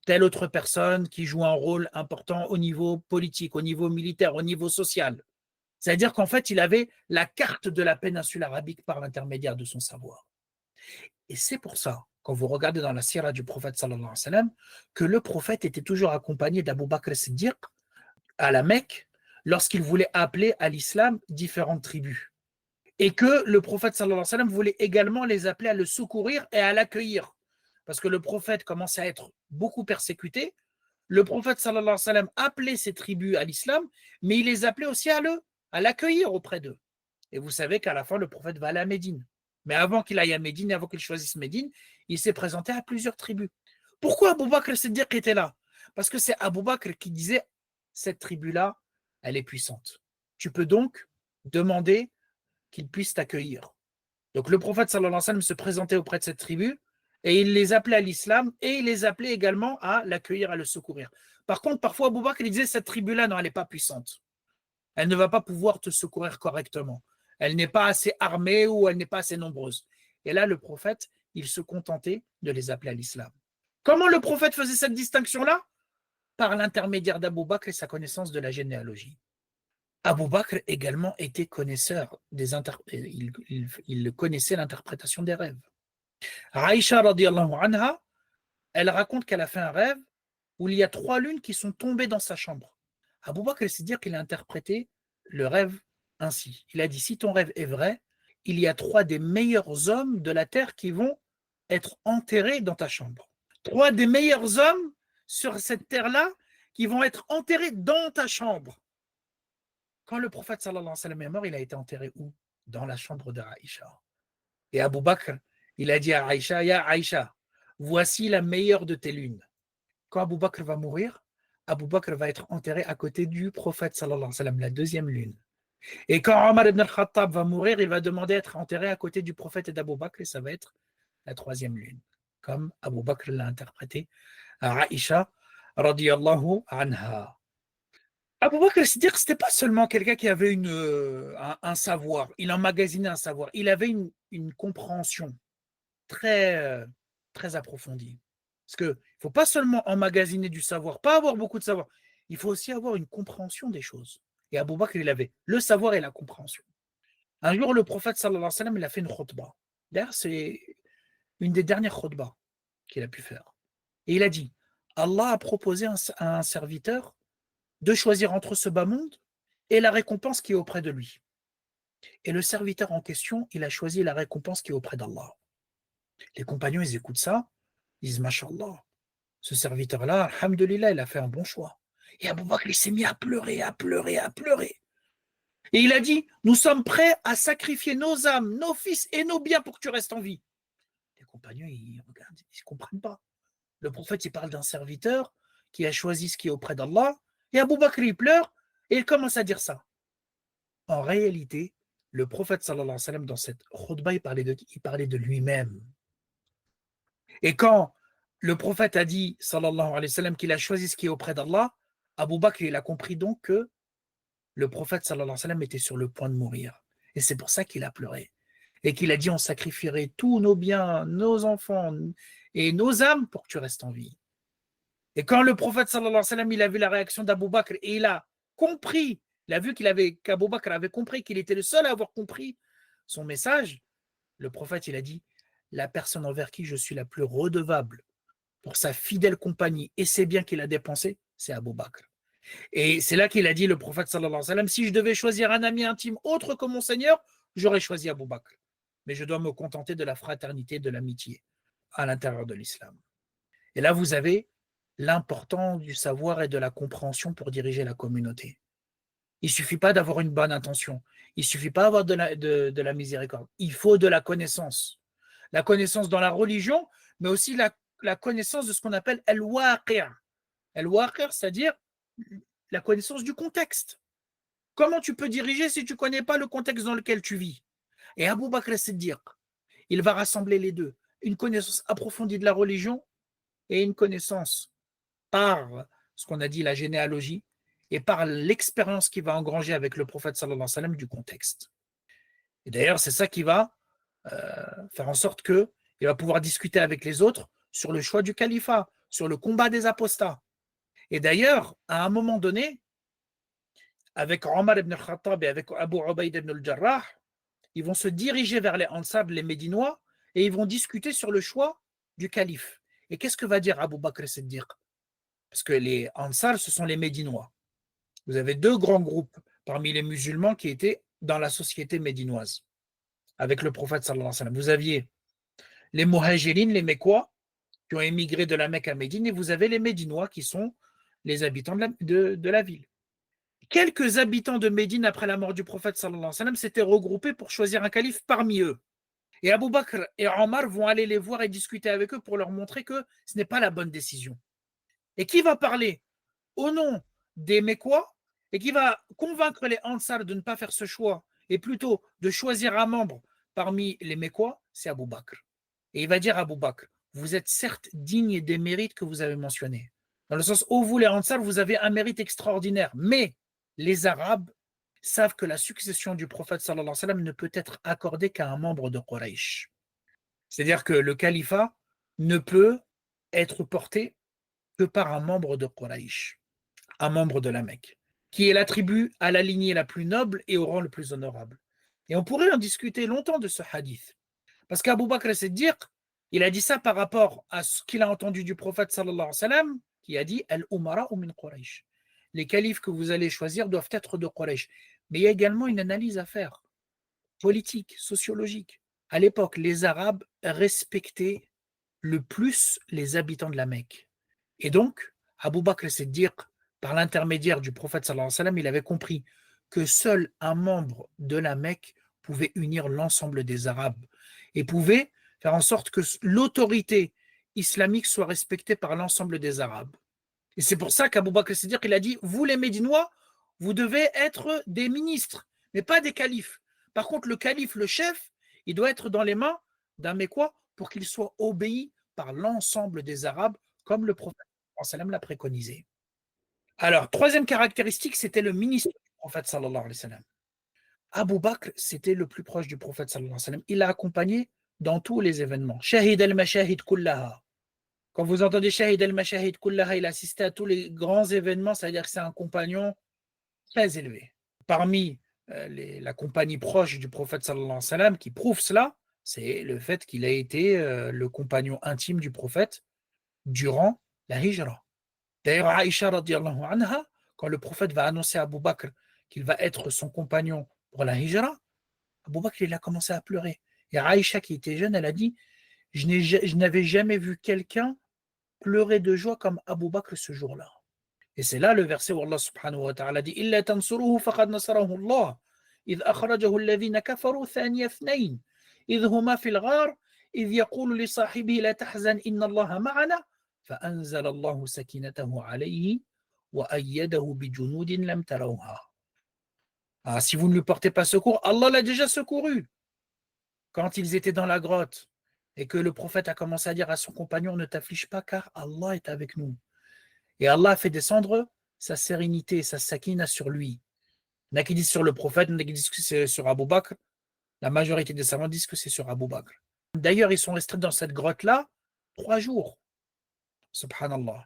telle autre personne qui joue un rôle important au niveau politique, au niveau militaire, au niveau social. C'est-à-dire qu'en fait, il avait la carte de la péninsule arabique par l'intermédiaire de son savoir. Et c'est pour ça, quand vous regardez dans la sira du prophète sallallahu alayhi wa sallam, que le prophète était toujours accompagné d'Abu Bakr Siddiq à la Mecque lorsqu'il voulait appeler à l'islam différentes tribus. Et que le prophète sallallahu alayhi wa sallam voulait également les appeler à le secourir et à l'accueillir. Parce que le prophète commençait à être beaucoup persécuté, Le prophète sallallahu alayhi wa sallam appelait ces tribus à l'islam, mais il les appelait aussi à l'accueillir auprès d'eux. Et vous savez qu'à la fin, le prophète va aller à Médine. Mais avant qu'il aille à Médine, avant qu'il choisisse Médine, il s'est présenté à plusieurs tribus. Pourquoi Abu Bakr al-Siddiq était là? Parce que c'est Abu Bakr qui disait, cette tribu-là, elle est puissante. Tu peux donc demander qu'il puisse t'accueillir. Donc le prophète sallallahu alayhi wa sallam se présentait auprès de cette tribu et il les appelait à l'islam et il les appelait également à l'accueillir, à le secourir. Par contre, parfois Abu Bakr il disait, cette tribu-là, non, elle n'est pas puissante. Elle ne va pas pouvoir te secourir correctement. Elle n'est pas assez armée ou elle n'est pas assez nombreuse. Et là, le prophète, il se contentait de les appeler à l'islam. Comment le prophète faisait cette distinction-là? Par l'intermédiaire d'Abu Bakr et sa connaissance de la généalogie. Abu Bakr également était connaisseur il connaissait l'interprétation des rêves. Aïcha radiallahu anha, elle raconte qu'elle a fait un rêve où il y a 3 lunes qui sont tombées dans sa chambre. Abu Bakr s'est dit qu'il a interprété le rêve ainsi. Il a dit, si ton rêve est vrai, il y a 3 des meilleurs hommes de la terre qui vont être enterrés dans ta chambre. 3 des meilleurs hommes sur cette terre-là qui vont être enterrés dans ta chambre. Quand le prophète sallallahu alayhi wa sallam est mort, il a été enterré où? Dans la chambre de Aïcha. Et Abu Bakr, il a dit à Aïcha, Ya Aïcha, voici la meilleure de tes lunes. Quand Abu Bakr va mourir, Abu Bakr va être enterré à côté du prophète sallallahu alayhi wa sallam, la 2e lune. Et quand Omar ibn al-Khattab va mourir, il va demander à être enterré à côté du prophète et d'Abu Bakr, et ça va être la 3e lune, comme Abu Bakr l'a interprété à Aïcha radiyallahu anha. Abu Bakr al-Siddiq, c'était pas seulement quelqu'un qui avait un savoir, il emmagasinait un savoir, il avait une compréhension très, très approfondie. Parce qu'il ne faut pas seulement emmagasiner du savoir, pas avoir beaucoup de savoir, il faut aussi avoir une compréhension des choses. Et Abu Bakr, il avait le savoir et la compréhension. Un jour, le prophète sallallahu alayhi wa sallam, il a fait une khutbah. D'ailleurs, c'est une des dernières khutbahs qu'il a pu faire. Et il a dit, Allah a proposé à un serviteur de choisir entre ce bas monde et la récompense qui est auprès de lui. Et le serviteur en question, il a choisi la récompense qui est auprès d'Allah. Les compagnons, ils écoutent ça, ils disent, Masha'Allah, ce serviteur-là, alhamdulillah, il a fait un bon choix. Et Abu Bakr, il s'est mis à pleurer, à pleurer, à pleurer. Et il a dit, nous sommes prêts à sacrifier nos âmes, nos fils et nos biens pour que tu restes en vie. Les compagnons, ils regardent, ils ne comprennent pas. Le prophète, il parle d'un serviteur qui a choisi ce qui est auprès d'Allah, et Abu Bakr, il pleure, et il commence à dire ça. En réalité, le prophète, sallallahu alayhi wa sallam, dans cette khutbah, il parlait de lui-même. Et quand le prophète a dit, sallallahu alayhi wa sallam, qu'il a choisi ce qui est auprès d'Allah, Abu Bakr, il a compris donc que le prophète, sallallahu alayhi wa sallam, était sur le point de mourir. Et c'est pour ça qu'il a pleuré. Et qu'il a dit, on sacrifierait tous nos biens, nos enfants et nos âmes pour que tu restes en vie. Et quand le prophète, sallallahu alayhi wa sallam, il a vu la réaction d'Abu Bakr et il a compris, il a vu qu'Abu Bakr avait compris, qu'il était le seul à avoir compris son message, le prophète, il a dit, la personne envers qui je suis la plus redevable pour sa fidèle compagnie et ses biens qu'il a dépensés, c'est Abu Bakr. Et c'est là qu'il a dit, le prophète sallallahu alayhi wa sallam, si je devais choisir un ami intime autre que mon Seigneur, j'aurais choisi Abu Bakr. Mais je dois me contenter de la fraternité, de l'amitié à l'intérieur de l'islam. Et là, vous avez l'importance du savoir et de la compréhension pour diriger la communauté. Il ne suffit pas d'avoir une bonne intention. Il ne suffit pas d'avoir de la miséricorde. Il faut de la connaissance. La connaissance dans la religion, mais aussi la connaissance de ce qu'on appelle al-waqi'. Al-waqi', c'est-à-dire la connaissance du contexte. Comment tu peux diriger si tu ne connais pas le contexte dans lequel tu vis? Et Abu Bakr as-Siddiq, il va rassembler les deux. Une connaissance approfondie de la religion et une connaissance par ce qu'on a dit, la généalogie, et par l'expérience qu'il va engranger avec le prophète sallallahu alayhi wa sallam du contexte. Et d'ailleurs, c'est ça qui va faire en sorte qu'il va pouvoir discuter avec les autres sur le choix du califat, sur le combat des apostats. Et d'ailleurs, à un moment donné, avec Omar ibn al-Khattab et avec Abu Ubaïd ibn al-Jarrah, ils vont se diriger vers les Ansar, les Médinois, et ils vont discuter sur le choix du calife. Et qu'est-ce que va dire Abu Bakr as-Siddiq? Parce que les Ansar, ce sont les Médinois. Vous avez 2 grands groupes parmi les musulmans qui étaient dans la société médinoise, avec le prophète sallallahu alayhi wa sallam. Vous aviez les Muhajirines, les Mécois, qui ont émigré de la Mecque à Médine, et vous avez les Médinois qui sont les habitants de la ville. Quelques habitants de Médine, après la mort du prophète sallallahu alayhi wa sallam, s'étaient regroupés pour choisir un calife parmi eux. Et Abu Bakr et Omar vont aller les voir et discuter avec eux pour leur montrer que ce n'est pas la bonne décision. Et qui va parler au nom des Mécois et qui va convaincre les Ansar de ne pas faire ce choix et plutôt de choisir un membre parmi les Mécois, c'est Abu Bakr. Et il va dire à Abu Bakr, vous êtes certes digne des mérites que vous avez mentionnés. Dans le sens où vous, les Ansar, vous avez un mérite extraordinaire. Mais les Arabes savent que la succession du prophète sallallahu alayhi wa sallam ne peut être accordée qu'à un membre de Quraysh. C'est-à-dire que le califat ne peut être porté que par un membre de Quraysh, un membre de la Mecque, qui est l'attribut à la lignée la plus noble et au rang le plus honorable. Et on pourrait en discuter longtemps de ce hadith. Parce qu'Abu Bakr as-Siddiq, il a dit ça par rapport à ce qu'il a entendu du prophète sallallahu alayhi wa sallam, qui a dit Al-Umara min Quraysh. Les califes que vous allez choisir doivent être de Quraysh. Mais il y a également une analyse à faire, politique, sociologique. À l'époque, les Arabes respectaient le plus les habitants de la Mecque. Et donc, Abu Bakr as-Siddiq, par l'intermédiaire du prophète sallallahu alayhi wa sallam, il avait compris que seul un membre de la Mecque pouvait unir l'ensemble des Arabes et pouvait faire en sorte que l'autorité islamique soit respectée par l'ensemble des Arabes. Et c'est pour ça qu'Abu Bakr as-Siddiq, il a dit, vous les Médinois, vous devez être des ministres, mais pas des califes. Par contre, le calife, le chef, il doit être dans les mains d'un Mécois pour qu'il soit obéi par l'ensemble des Arabes, comme le prophète sallam l'a préconisé. Alors, troisième caractéristique, c'était le ministre du prophète sallallahu alayhi wa sallam. Abu Bakr, c'était le plus proche du prophète sallallahu alayhi wa sallam. Il l'a accompagné dans tous les événements. Shahid al-mashahid kullaha. Quand vous entendez Shahid al-mashahid kullaha, il assistait à tous les grands événements, c'est-à-dire que c'est un compagnon très élevé. Parmi la compagnie proche du prophète sallallahu alayhi wa sallam qui prouve cela, c'est le fait qu'il a été le compagnon intime du prophète durant la hijra. D'ailleurs, Aïcha radiallahu anha, quand le prophète va annoncer à Abu Bakr qu'il va être son compagnon pour la hijra, Abu Bakr il a commencé à pleurer. Et Aïcha qui était jeune, elle a dit, je n'avais jamais vu quelqu'un pleurer de joie comme Abu Bakr ce jour-là. Et c'est là le verset où Allah subhanahu wa ta'ala dit إِلَّا تَنْصُرُوهُ فَقَدْ نَصَرَهُ اللَّهُ إِذْ أَخْرَجَهُ الَّذِينَ كَفَرُوا ثَانِيَ اثْنَيْنِ إِذْ هُمَا فِي الْغَارِ إِذْ يَقُولُ لِصَاحِبِهِ لَا تَحْزَنْ إِنَّ اللَّهَ مَعَنَا فَأَنزَلَ اللَّهُ سَكِينَتَهُ عَلَيْهِ وَأَيَّدَهُ بِجُنُودٍ لَمْ تَرَوْهَا. Ah, si vous ne lui portez pas secours, Allah l'a déjà secouru. Quand ils étaient dans la grotte et que le prophète a commencé à dire à son compagnon, ne t'afflige pas car Allah est avec nous. Et Allah a fait descendre sa sérénité, sa sakina sur lui. Il y en a qui disent sur le prophète, il y en a qui disent que c'est sur Abu Bakr. La majorité des savants disent que c'est sur Abu Bakr. D'ailleurs, ils sont restés dans cette grotte-là 3 jours. Subhanallah.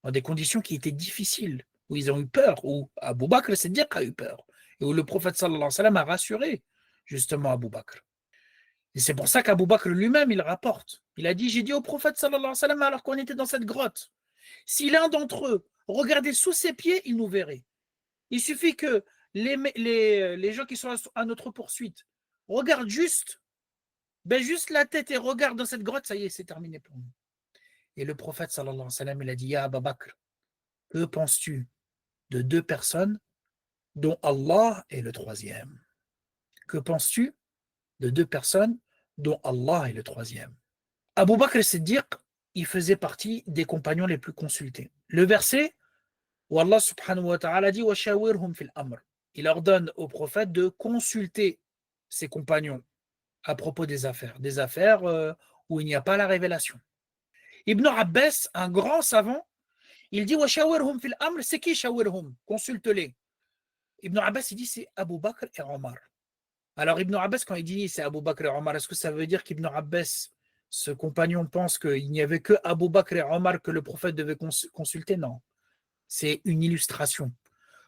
Dans des conditions qui étaient difficiles, où ils ont eu peur, où Abu Bakr, c'est dire qu'il a eu peur. Et où le prophète sallallahu alayhi wa sallam a rassuré justement Abu Bakr. Et c'est pour ça qu'Abu Bakr lui-même, il rapporte. Il a dit, j'ai dit au prophète sallallahu alayhi wa sallam alors qu'on était dans cette grotte, si l'un d'entre eux regardait sous ses pieds, il nous verrait. Il suffit que les gens qui sont à notre poursuite regardent juste, juste la tête et regardent dans cette grotte, ça y est, c'est terminé pour nous. Et le prophète sallallahu alayhi wa sallam, il a dit, Ya Abu Bakr, que penses-tu de 2 personnes dont Allah est le troisième? Que penses-tu de 2 personnes dont Allah est le troisième? Abu Bakr Siddiq, il faisait partie des compagnons les plus consultés. Le verset où Allah subhanahu wa ta'ala dit وَشَاوِرْهُمْ فِي الْأَمْرِ. Il ordonne au prophète de consulter ses compagnons à propos des affaires où il n'y a pas la révélation. Ibn Abbas, un grand savant, il dit وَشَاوِرْهُمْ فِي الْأَمْرِ. C'est qui شاورهم? Consulte-les. Ibn Abbas, il dit c'est Abu Bakr et Omar. Alors Ibn Abbas, quand il dit c'est Abu Bakr et Omar, est-ce que ça veut dire qu'Ibn Abbas, ce compagnon, pense qu'il n'y avait que Abu Bakr et Omar que le prophète devait consulter? Non. C'est une illustration.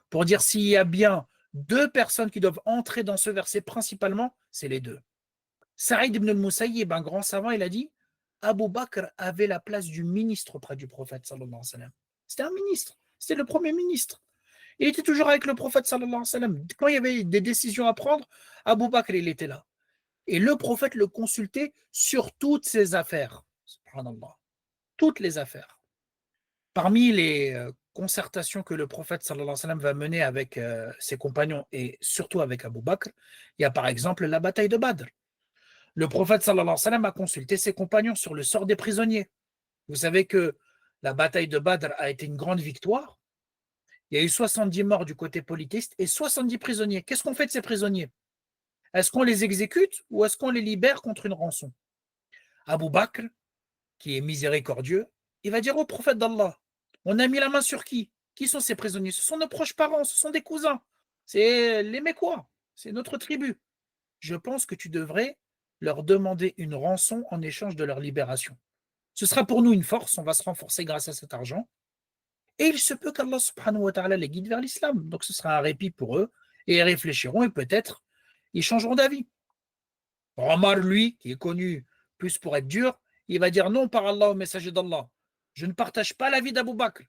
Pour dire s'il y a bien 2 personnes qui doivent entrer dans ce verset principalement, c'est les 2. Saïd ibn al-Musayyib, un grand savant, il a dit Abu Bakr avait la place du ministre auprès du prophète sallallahu alayhi wa sallam. C'était un ministre, c'était le premier ministre. Il était toujours avec le prophète sallallahu alayhi wa sallam. Quand il y avait des décisions à prendre, Abu Bakr, il était là. Et le prophète le consultait sur toutes ses affaires. Subhanallah. Toutes les affaires. Parmi les concertations que le prophète sallallahu alayhi wa sallam va mener avec ses compagnons et surtout avec Abu Bakr, il y a par exemple la bataille de Badr. Le prophète sallallahu alayhi wa sallam a consulté ses compagnons sur le sort des prisonniers. Vous savez que la bataille de Badr a été une grande victoire. Il y a eu 70 morts du côté polythéiste et 70 prisonniers. Qu'est-ce qu'on fait de ces prisonniers? Est-ce qu'on les exécute ou est-ce qu'on les libère contre une rançon? Abu Bakr, qui est miséricordieux, il va dire au prophète d'Allah, on a mis la main sur qui? Qui sont ces prisonniers? Ce sont nos proches parents, ce sont des cousins, c'est les Mécois, c'est notre tribu. Je pense que tu devrais leur demander une rançon en échange de leur libération. Ce sera pour nous une force, on va se renforcer grâce à cet argent. Et il se peut qu'Allah subhanahu wa ta'ala les guide vers l'islam. Donc ce sera un répit pour eux, et ils réfléchiront et peut-être ils changeront d'avis. Omar, lui, qui est connu plus pour être dur, il va dire non par Allah au messager d'Allah. Je ne partage pas l'avis d'Abu Bakr.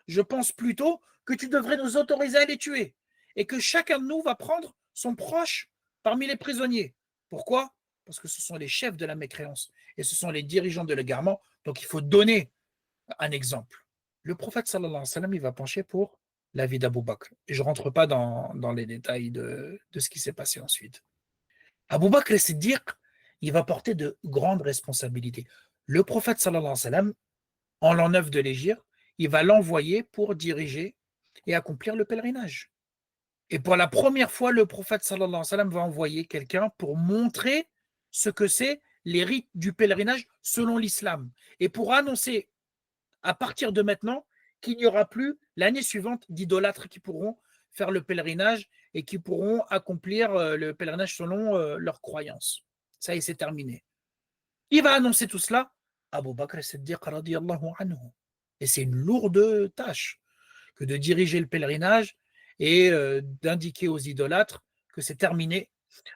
Je pense plutôt que tu devrais nous autoriser à les tuer et que chacun de nous va prendre son proche parmi les prisonniers. Pourquoi? Parce que ce sont les chefs de la mécréance et ce sont les dirigeants de l'égarement. Donc il faut donner un exemple. Le prophète sallallahu alayhi wa sallam, il va pencher pour l'avis d'Abu Bakr. Et je ne rentre pas dans les détails de ce qui s'est passé ensuite. Abu Bakr Siddiq, il va porter de grandes responsabilités. Le prophète sallallahu alayhi wa sallam, en l'an 9 de l'Hégire, il va l'envoyer pour diriger et accomplir le pèlerinage. Et pour la première fois, le prophète sallallahu alayhi wa sallam va envoyer quelqu'un pour montrer ce que c'est les rites du pèlerinage selon l'islam. Et pour annoncer à partir de maintenant qu'il n'y aura plus l'année suivante d'idolâtres qui pourront faire le pèlerinage et qui pourront accomplir le pèlerinage selon leurs croyances. Ça y est, c'est terminé. Qui va annoncer tout cela? Abu Bakr as-Siddiq radiyallahu anhu. Et c'est une lourde tâche que de diriger le pèlerinage et d'indiquer aux idolâtres que c'est terminé.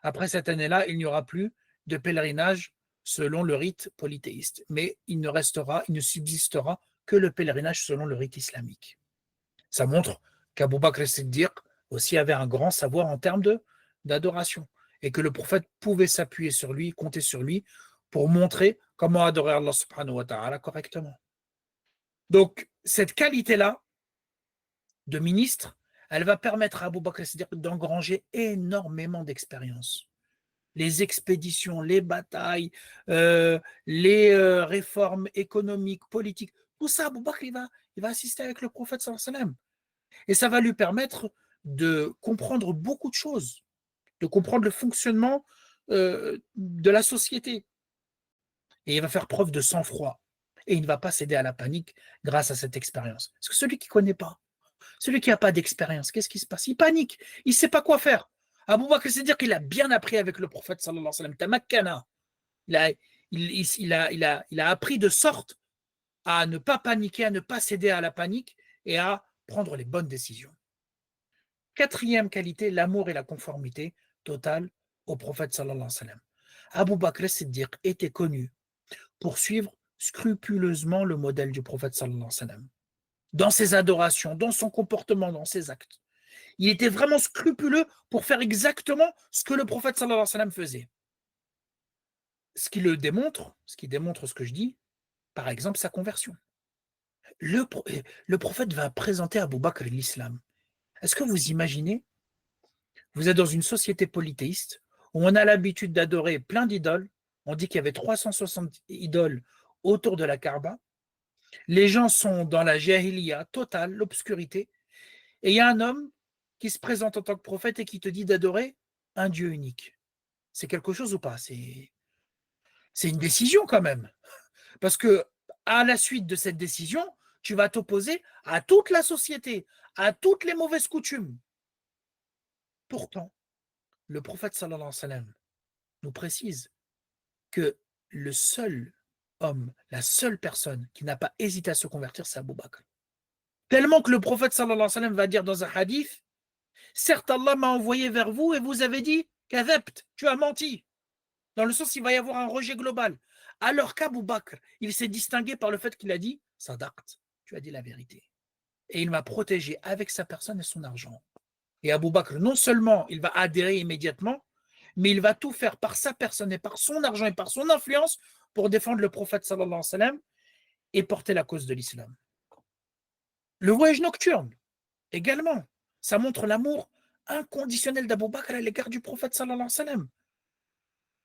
Après cette année-là, il n'y aura plus de pèlerinage selon le rite polythéiste. Mais il ne subsistera que le pèlerinage selon le rite islamique. Ça montre qu'Abu Bakr as-Siddiq aussi avait un grand savoir en termes d'adoration et que le prophète pouvait s'appuyer sur lui, compter sur lui pour montrer comment adorer Allah subhanahu wa ta'ala correctement. Donc, cette qualité-là de ministre, elle va permettre à Abu Bakr as-Siddiq d'engranger énormément d'expérience. Les expéditions, les batailles, les réformes économiques, politiques, tout ça, Abu Bakr, il va assister avec le prophète sallallahu alayhi wa sallam. Et ça va lui permettre de comprendre beaucoup de choses, de comprendre le fonctionnement de la société. Et il va faire preuve de sang-froid. Et il ne va pas céder à la panique grâce à cette expérience. Parce que celui qui ne connaît pas, celui qui n'a pas d'expérience, qu'est-ce qui se passe? Il panique, il ne sait pas quoi faire. Abu Bakr, c'est dire qu'il a bien appris avec le prophète sallallahu alayhi wa sallam. Tamakkana. Il a appris de sorte à ne pas paniquer, à ne pas céder à la panique et à prendre les bonnes décisions. Quatrième qualité, l'amour et la conformité totale au prophète sallallahu alayhi wa sallam. Abu Bakr as-Siddiq était connu pour suivre scrupuleusement le modèle du prophète sallallahu alayhi wa sallam. Dans ses adorations, dans son comportement, dans ses actes. Il était vraiment scrupuleux pour faire exactement ce que le prophète sallallahu alayhi wa sallam faisait. Ce qui démontre ce que je dis, par exemple, sa conversion. Le prophète va présenter à Abu Bakr l'islam. Est-ce que vous imaginez, vous êtes dans une société polythéiste où on a l'habitude d'adorer plein d'idoles, on dit qu'il y avait 360 idoles autour de la Kaaba, les gens sont dans la jahiliya totale, l'obscurité, et il y a un homme qui se présente en tant que prophète et qui te dit d'adorer un Dieu unique. C'est quelque chose ou pas? C'est une décision quand même. Parce que à la suite de cette décision, tu vas t'opposer à toute la société, à toutes les mauvaises coutumes. Pourtant, le prophète sallallahu alayhi wa sallam nous précise que le seul homme, la seule personne qui n'a pas hésité à se convertir, c'est Abu Bakr. Tellement que le prophète sallallahu alayhi wa sallam va dire dans un hadith, certes Allah m'a envoyé vers vous et vous avez dit qu'adhabt, tu as menti. Dans le sens, il va y avoir un rejet global. Alors qu'Abu Bakr, il s'est distingué par le fait qu'il a dit sadaqt, tu as dit la vérité. Et il m'a protégé avec sa personne et son argent. Et Abu Bakr, non seulement il va adhérer immédiatement, mais il va tout faire par sa personne et par son argent et par son influence pour défendre le prophète sallallahu alayhi wa sallam et porter la cause de l'islam. Le voyage nocturne, également, ça montre l'amour inconditionnel d'Abou Bakr à l'égard du prophète sallallahu alayhi wa sallam.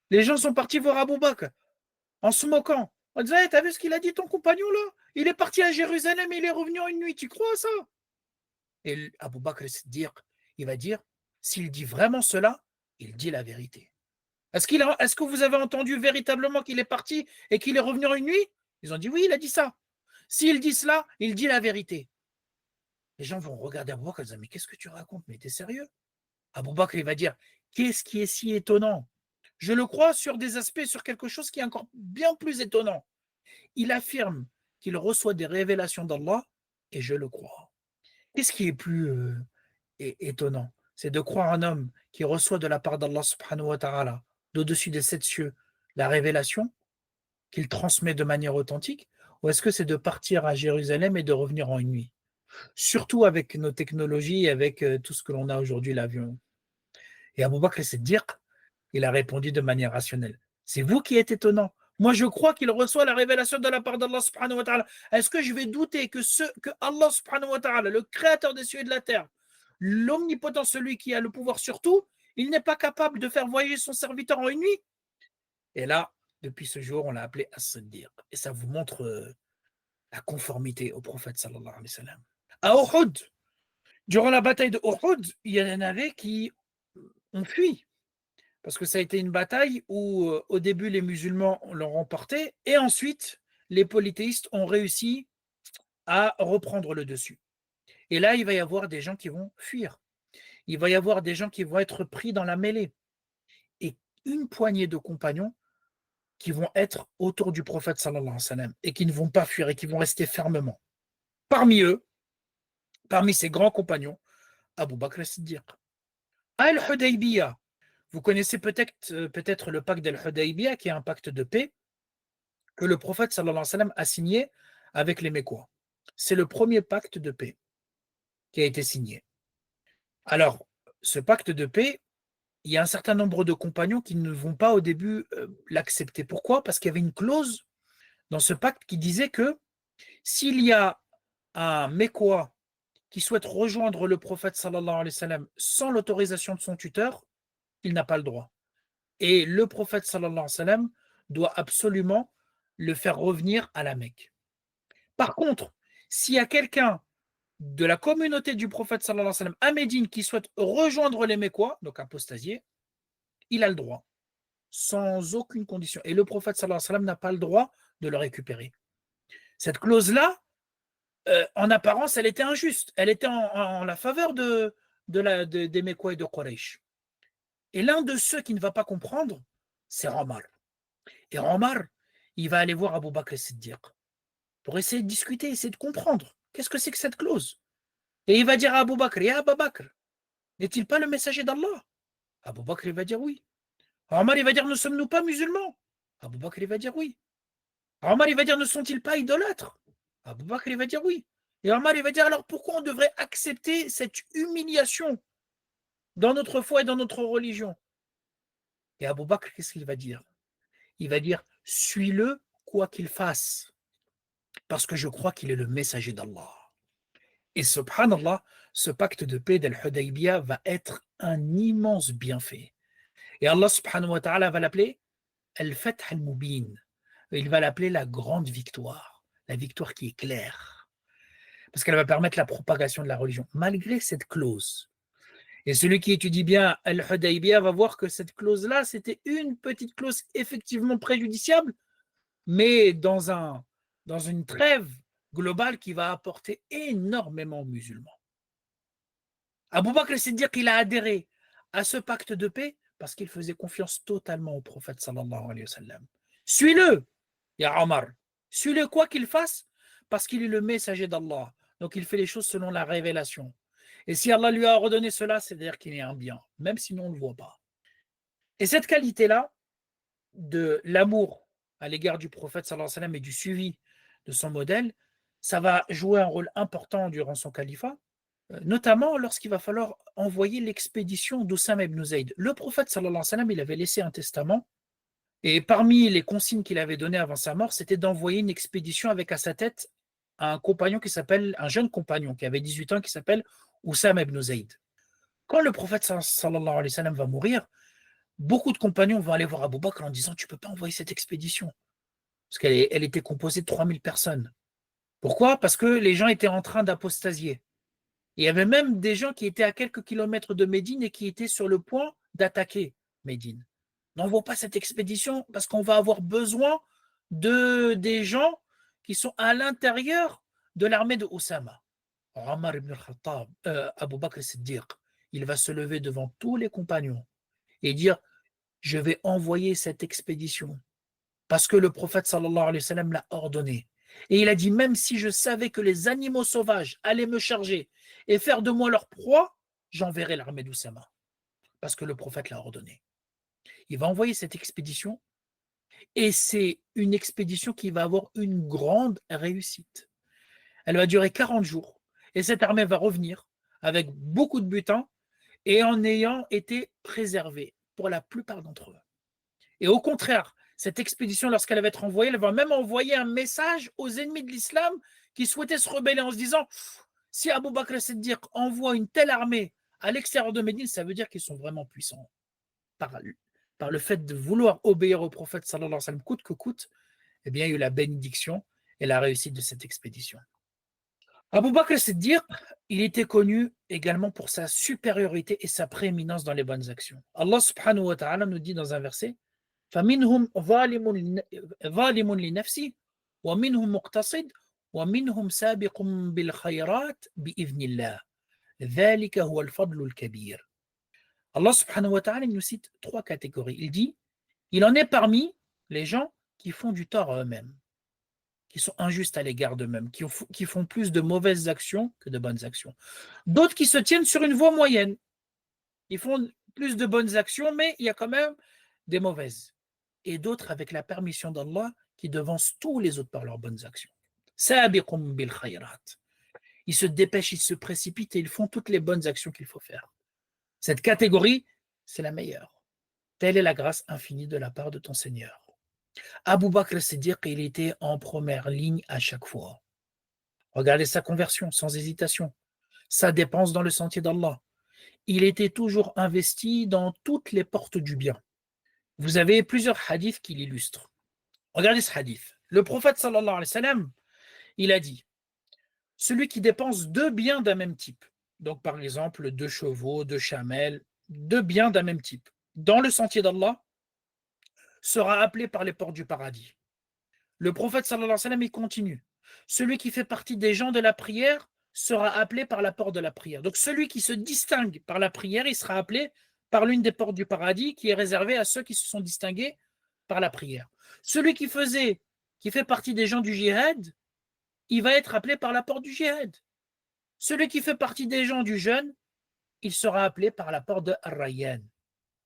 Les gens sont partis voir Abou Bakr en se moquant, en disant hey, t'as vu ce qu'il a dit ton compagnon là? Il est parti à Jérusalem et il est revenu en une nuit, tu crois à ça? Et Abou Bakr Siddiq, il va dire s'il dit vraiment cela, il dit la vérité. Est-ce que vous avez entendu véritablement qu'il est parti et qu'il est revenu en une nuit? Ils ont dit oui, il a dit ça. S'il dit cela, il dit la vérité. Les gens vont regarder Abou Bakr et dire mais qu'est-ce que tu racontes? Mais t'es sérieux? Abou Bakr, il va dire qu'est-ce qui est si étonnant? Je le crois sur des aspects, sur quelque chose qui est encore bien plus étonnant. Il affirme qu'il reçoit des révélations d'Allah et je le crois. Qu'est-ce qui est plus étonnant? C'est de croire un homme qui reçoit de la part d'Allah subhanahu wa ta'ala, d'au-dessus des 7 cieux, la révélation qu'il transmet de manière authentique, ou est-ce que c'est de partir à Jérusalem et de revenir en une nuit? Surtout avec nos technologies et avec tout ce que l'on a aujourd'hui, l'avion. Et Abou Bakr Siddiq, il a répondu de manière rationnelle. C'est vous qui êtes étonnant. Moi, je crois qu'il reçoit la révélation de la part d'Allah subhanahu wa ta'ala. Est-ce que je vais douter que Allah subhanahu wa ta'ala, le créateur des cieux et de la terre, l'omnipotent, celui qui a le pouvoir sur tout, il n'est pas capable de faire voyager son serviteur en une nuit? Et là, depuis ce jour, on l'a appelé As-Siddiq. Et ça vous montre la conformité au prophète sallallahu alayhi wa sallam. À Uhud, durant la bataille de Uhud, il y en avait qui ont fui. Parce que ça a été une bataille où, au début, les musulmans l'ont remporté et ensuite, les polythéistes ont réussi à reprendre le dessus. Et là, il va y avoir des gens qui vont fuir. Il va y avoir des gens qui vont être pris dans la mêlée. Et une poignée de compagnons qui vont être autour du prophète sallallahu alayhi wa sallam et qui ne vont pas fuir et qui vont rester fermement. Parmi eux, parmi ces grands compagnons, Abu Bakr as-Siddiq. Al-Hudaybiyah. Vous connaissez peut-être le pacte d'Al-Hudaybiyah, qui est un pacte de paix que le prophète sallallahu alayhi wa sallam a signé avec les Mécois. C'est le premier pacte de paix qui a été signé. Alors, ce pacte de paix, il y a un certain nombre de compagnons qui ne vont pas au début l'accepter. Pourquoi? Parce qu'il y avait une clause dans ce pacte qui disait que s'il y a un Mécois qui souhaite rejoindre le prophète sallallahu alayhi wa sallam sans l'autorisation de son tuteur, il n'a pas le droit. Et le prophète sallallahu alayhi wa sallam doit absolument le faire revenir à la Mecque. Par contre, s'il y a quelqu'un de la communauté du prophète sallallahu alayhi wa sallam à Médine qui souhaite rejoindre les Mécois, donc apostasier, il a le droit, sans aucune condition. Et le prophète sallallahu alayhi wa sallam n'a pas le droit de le récupérer. Cette clause-là, en apparence, elle était injuste. Elle était en la faveur des Mécois et de Quraysh. Et l'un de ceux qui ne va pas comprendre, c'est Omar. Et Omar, il va aller voir Abu Bakr Siddiq pour essayer de discuter, essayer de comprendre. Qu'est-ce que c'est que cette clause? Et il va dire à Abu Bakr, Ya Abu Bakr, n'est-il pas le messager d'Allah? Abu Bakr, il va dire oui. Omar, il va dire, ne sommes-nous pas musulmans? Abu Bakr, il va dire oui. Omar, il va dire, ne sont-ils pas idolâtres? Abu Bakr, il va dire oui. Et Omar, il va dire, alors pourquoi on devrait accepter cette humiliation dans notre foi et dans notre religion? Et Abu Bakr, qu'est-ce qu'il va dire? Il va dire, suis-le quoi qu'il fasse, parce que je crois qu'il est le messager d'Allah. Et subhanallah, ce pacte de paix d'Al-Hudaybiyah va être un immense bienfait. Et Allah subhanahu wa ta'ala va l'appeler Al-Fath al-Mubin. Il va l'appeler la grande victoire, la victoire qui est claire. Parce qu'elle va permettre la propagation de la religion, malgré cette clause. Et celui qui étudie bien Al-Hudaybiyah va voir que cette clause-là, c'était une petite clause effectivement préjudiciable, mais dans une trêve globale qui va apporter énormément aux musulmans. Abu Bakr Siddiq, il a adhéré à ce pacte de paix parce qu'il faisait confiance totalement au prophète sallallahu alayhi wa sallam. Suis-le, ya Omar. Suis-le quoi qu'il fasse parce qu'il est le messager d'Allah. Donc il fait les choses selon la révélation. Et si Allah lui a ordonné cela, c'est-à-dire qu'il est un bien, même si nous on ne le voit pas. Et cette qualité-là de l'amour à l'égard du prophète sallallahu alayhi wa sallam et du suivi de son modèle, ça va jouer un rôle important durant son califat, notamment lorsqu'il va falloir envoyer l'expédition d'Oussama ibn Zayd. Le prophète sallallahu alayhi wa sallam, il avait laissé un testament et parmi les consignes qu'il avait données avant sa mort, c'était d'envoyer une expédition avec à sa tête un compagnon qui s'appelle, un jeune compagnon qui avait 18 ans qui s'appelle Oussama ibn Zayd. Quand le prophète sallallahu alayhi wa sallam va mourir, beaucoup de compagnons vont aller voir Abu Bakr en disant tu ne peux pas envoyer cette expédition. Parce qu'elle était composée de 3000 personnes. Pourquoi? Parce que les gens étaient en train d'apostasier. Il y avait même des gens qui étaient à quelques kilomètres de Médine et qui étaient sur le point d'attaquer Médine. N'envoie pas cette expédition parce qu'on va avoir besoin des gens qui sont à l'intérieur de l'armée de Oussama. Omar ibn al-Khattab, Abu Bakr Siddiq, il va se lever devant tous les compagnons et dire je vais envoyer cette expédition parce que le prophète sallallahu alayhi wa sallam l'a ordonné. Et il a dit même si je savais que les animaux sauvages allaient me charger et faire de moi leur proie, j'enverrai l'armée d'Oussama parce que le prophète l'a ordonné. Il va envoyer cette expédition et c'est une expédition qui va avoir une grande réussite. Elle va durer 40 jours et cette armée va revenir avec beaucoup de butin et en ayant été préservée pour la plupart d'entre eux. Et au contraire, cette expédition, lorsqu'elle va être envoyée, elle va même envoyer un message aux ennemis de l'islam qui souhaitaient se rebeller en se disant si Abu Bakr Siddiq envoie une telle armée à l'extérieur de Médine, ça veut dire qu'ils sont vraiment puissants. Par le fait de vouloir obéir au prophète sallallahu alayhi wa sallam coûte que coûte, eh bien, il y a eu la bénédiction et la réussite de cette expédition. Abu Bakr Siddiq, il était connu également pour sa supériorité et sa prééminence dans les bonnes actions. Allah subhanahu wa ta'ala nous dit dans un verset فَمِنْهُمْ ظَالِمٌ لِنَفْسِهِ وَمِنْهُمْ مُقْتَصِدٌ وَمِنْهُمْ سَابِقٌ بِالْخَيْرَاتِ بِإِذْنِ اللَّهِ ذَلِكَ هُوَ الْفَضْلُ الْكَبِيرُ. Allah subhanahu wa ta'ala nous cite 3 catégories. Il dit il en est parmi les gens qui font du tort à eux-mêmes, qui sont injustes à l'égard d'eux-mêmes, qui font plus de mauvaises actions que de bonnes actions. D'autres qui se tiennent sur une voie moyenne. Ils font plus de bonnes actions, mais il y a quand même des mauvaises. Et d'autres avec la permission d'Allah qui devancent tous les autres par leurs bonnes actions. Sabiqum bil khayrat. Ils se dépêchent, ils se précipitent et ils font toutes les bonnes actions qu'il faut faire. Cette catégorie, c'est la meilleure. Telle est la grâce infinie de la part de ton Seigneur. Abu Bakr Siddiq, il était en première ligne à chaque fois. Regardez sa conversion sans hésitation, sa dépense dans le sentier d'Allah. Il était toujours investi dans toutes les portes du bien. Vous avez plusieurs hadiths qui l'illustrent. Regardez ce hadith. Le prophète sallallahu alayhi wa sallam, il a dit celui qui dépense 2 biens d'un même type, donc par exemple 2 chevaux, 2 chamelles, 2 biens d'un même type, dans le sentier d'Allah, sera appelé par les portes du paradis. Le prophète sallallahu alayhi wa sallam, il continue. Celui qui fait partie des gens de la prière sera appelé par la porte de la prière. Donc celui qui se distingue par la prière, il sera appelé par l'une des portes du paradis qui est réservée à ceux qui se sont distingués par la prière. Celui qui fait partie des gens du djihad, il va être appelé par la porte du djihad. Celui qui fait partie des gens du jeûne, il sera appelé par la porte de Ar-Rayyan.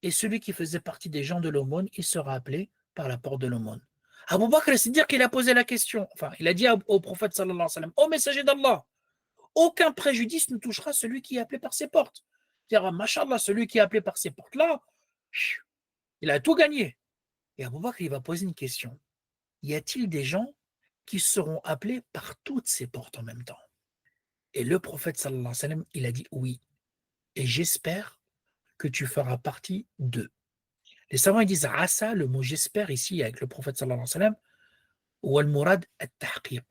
Et celui qui faisait partie des gens de l'aumône, il sera appelé par la porte de l'aumône. Abu Bakr, c'est dire qu'il a posé la question, enfin, il a dit au prophète sallallahu alayhi wa sallam, ô messager d'Allah, aucun préjudice ne touchera celui qui est appelé par ses portes. C'est-à-dire, mashallah, celui qui est appelé par ces portes-là, il a tout gagné. Et Abu Bakr, il va poser une question. Y a-t-il des gens qui seront appelés par toutes ces portes en même temps? Et le prophète sallallahu alayhi wa sallam, il a dit oui. Et j'espère que tu feras partie d'eux. Les savants ils disent asa, le mot j'espère ici avec le prophète sallallahu alayhi wa sallam, ou al-murad at-tahqiq.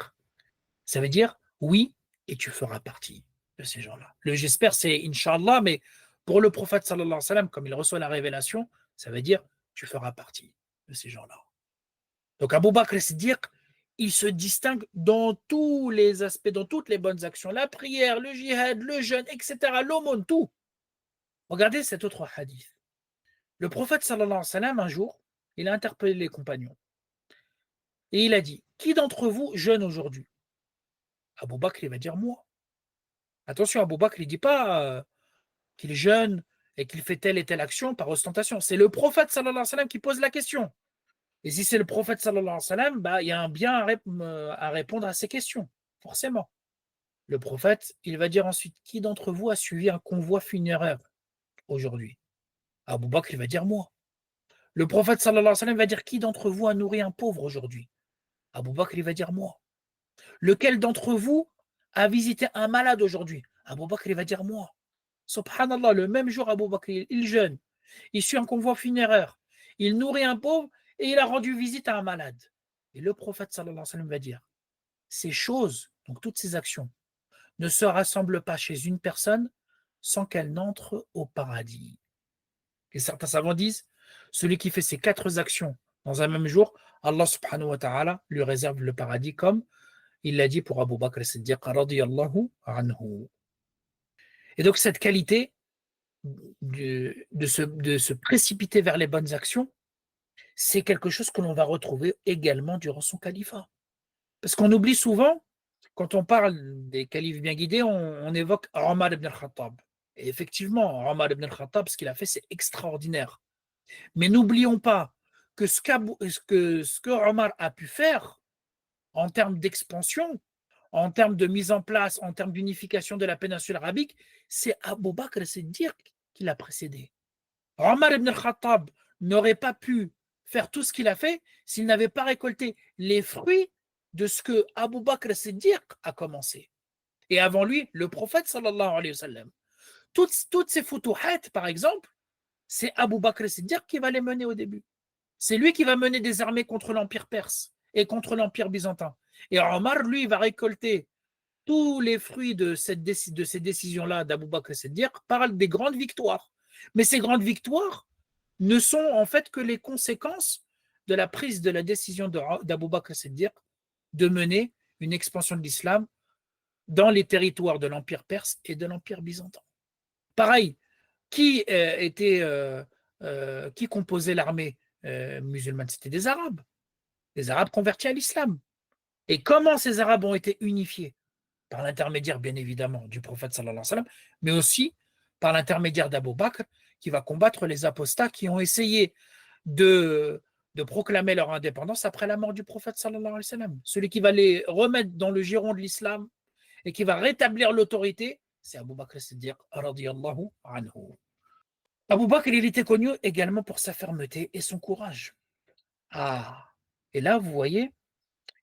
Ça veut dire oui, et tu feras partie de ces gens-là. Le j'espère, c'est Inch'Allah, mais pour le prophète sallallahu alayhi wa sallam, comme il reçoit la révélation, ça veut dire tu feras partie de ces gens-là. Donc Abu Bakr Siddiq, il se distingue dans tous les aspects, dans toutes les bonnes actions, la prière, le jihad, le jeûne, etc., l'aumône, tout. Regardez cet autre hadith. Le prophète sallallahu alayhi wa sallam, un jour, il a interpellé les compagnons. Et il a dit, qui d'entre vous jeûne aujourd'hui? Abu Bakr, il va dire moi. Attention, Abu Bakr, il ne dit pas qu'il jeûne et qu'il fait telle et telle action par ostentation. C'est le prophète sallallahu alayhi wa sallam qui pose la question. Et si c'est le prophète sallallahu alayhi wa sallam, bah, il y a un bien à répondre à ces questions, forcément. Le prophète, il va dire ensuite, qui d'entre vous a suivi un convoi funéraire aujourd'hui? Abu Bakr, il va dire moi. Le prophète sallallahu alayhi wa sallam va dire, qui d'entre vous a nourri un pauvre aujourd'hui? Abu Bakr, il va dire moi. Lequel d'entre vous a visité un malade aujourd'hui? Abou Bakr, il va dire moi. Subhanallah, le même jour, Abou Bakr, il jeûne, il suit un convoi funéraire, il nourrit un pauvre et il a rendu visite à un malade. Et le prophète sallallahu alayhi wa sallam va dire, ces choses, donc toutes ces actions, ne se rassemblent pas chez une personne sans qu'elle n'entre au paradis. Et certains savants disent, celui qui fait ces 4 actions dans un même jour, Allah subhanahu wa ta'ala lui réserve le paradis comme il l'a dit pour Abu Bakr as-Siddiq radiyallahu anhu. Et donc cette qualité de se précipiter vers les bonnes actions, c'est quelque chose que l'on va retrouver également durant son califat. Parce qu'on oublie souvent, quand on parle des califes bien guidés, on évoque Omar ibn al-Khattab. Et effectivement, Omar ibn al-Khattab, ce qu'il a fait, c'est extraordinaire. Mais n'oublions pas que ce que Omar a pu faire en termes d'expansion, en termes de mise en place, en termes d'unification de la péninsule arabique, c'est Abu Bakr as-Siddiq qui l'a précédé. Omar ibn al-Khattab n'aurait pas pu faire tout ce qu'il a fait s'il n'avait pas récolté les fruits de ce que Abu Bakr as-Siddiq a commencé. Et avant lui, le prophète sallallahu alayhi wa sallam. Toutes ces futuhat, par exemple, c'est Abu Bakr as-Siddiq qui va les mener au début. C'est lui qui va mener des armées contre l'Empire perse et contre l'Empire byzantin. Et Omar, lui, va récolter tous les fruits de ces décisions-là d'Abu Bakr as-Siddiq par des grandes victoires. Mais ces grandes victoires ne sont en fait que les conséquences de la prise de la décision d'Abu Bakr as-Siddiq de mener une expansion de l'islam dans les territoires de l'Empire perse et de l'Empire byzantin. Pareil, qui composait l'armée musulmane? C'était des Arabes convertis à l'islam. Et comment ces Arabes ont été unifiés? Par l'intermédiaire, bien évidemment, du prophète sallallahu alayhi wa sallam, mais aussi par l'intermédiaire d'Abu Bakr, qui va combattre les apostats qui ont essayé de proclamer leur indépendance après la mort du prophète sallallahu alayhi wa sallam. Celui qui va les remettre dans le giron de l'islam et qui va rétablir l'autorité, c'est Abu Bakr as-Siddiq radiyallahu anhu. Abu Bakr, il était connu également pour sa fermeté et son courage. Ah, et là, vous voyez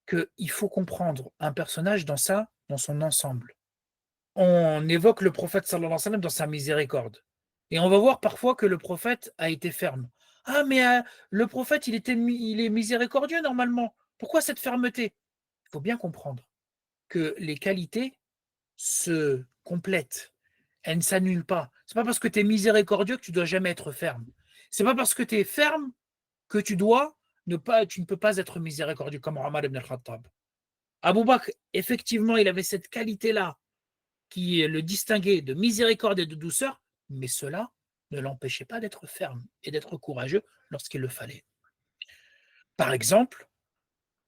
qu'il faut comprendre un personnage dans son ensemble. On évoque le prophète sallallahu alayhi wa sallam dans sa miséricorde. Et on va voir parfois que le prophète a été ferme. Ah, mais le prophète, il est miséricordieux normalement. Pourquoi cette fermeté? Il faut bien comprendre que les qualités se complètent. Elles ne s'annulent pas. C'est pas parce que tu es miséricordieux que tu dois jamais être ferme. C'est pas parce que tu es ferme que tu ne peux pas être miséricordieux comme Omar ibn al-Khattab. Abu Bakr, effectivement, il avait cette qualité-là qui le distinguait de miséricorde et de douceur, mais cela ne l'empêchait pas d'être ferme et d'être courageux lorsqu'il le fallait. Par exemple,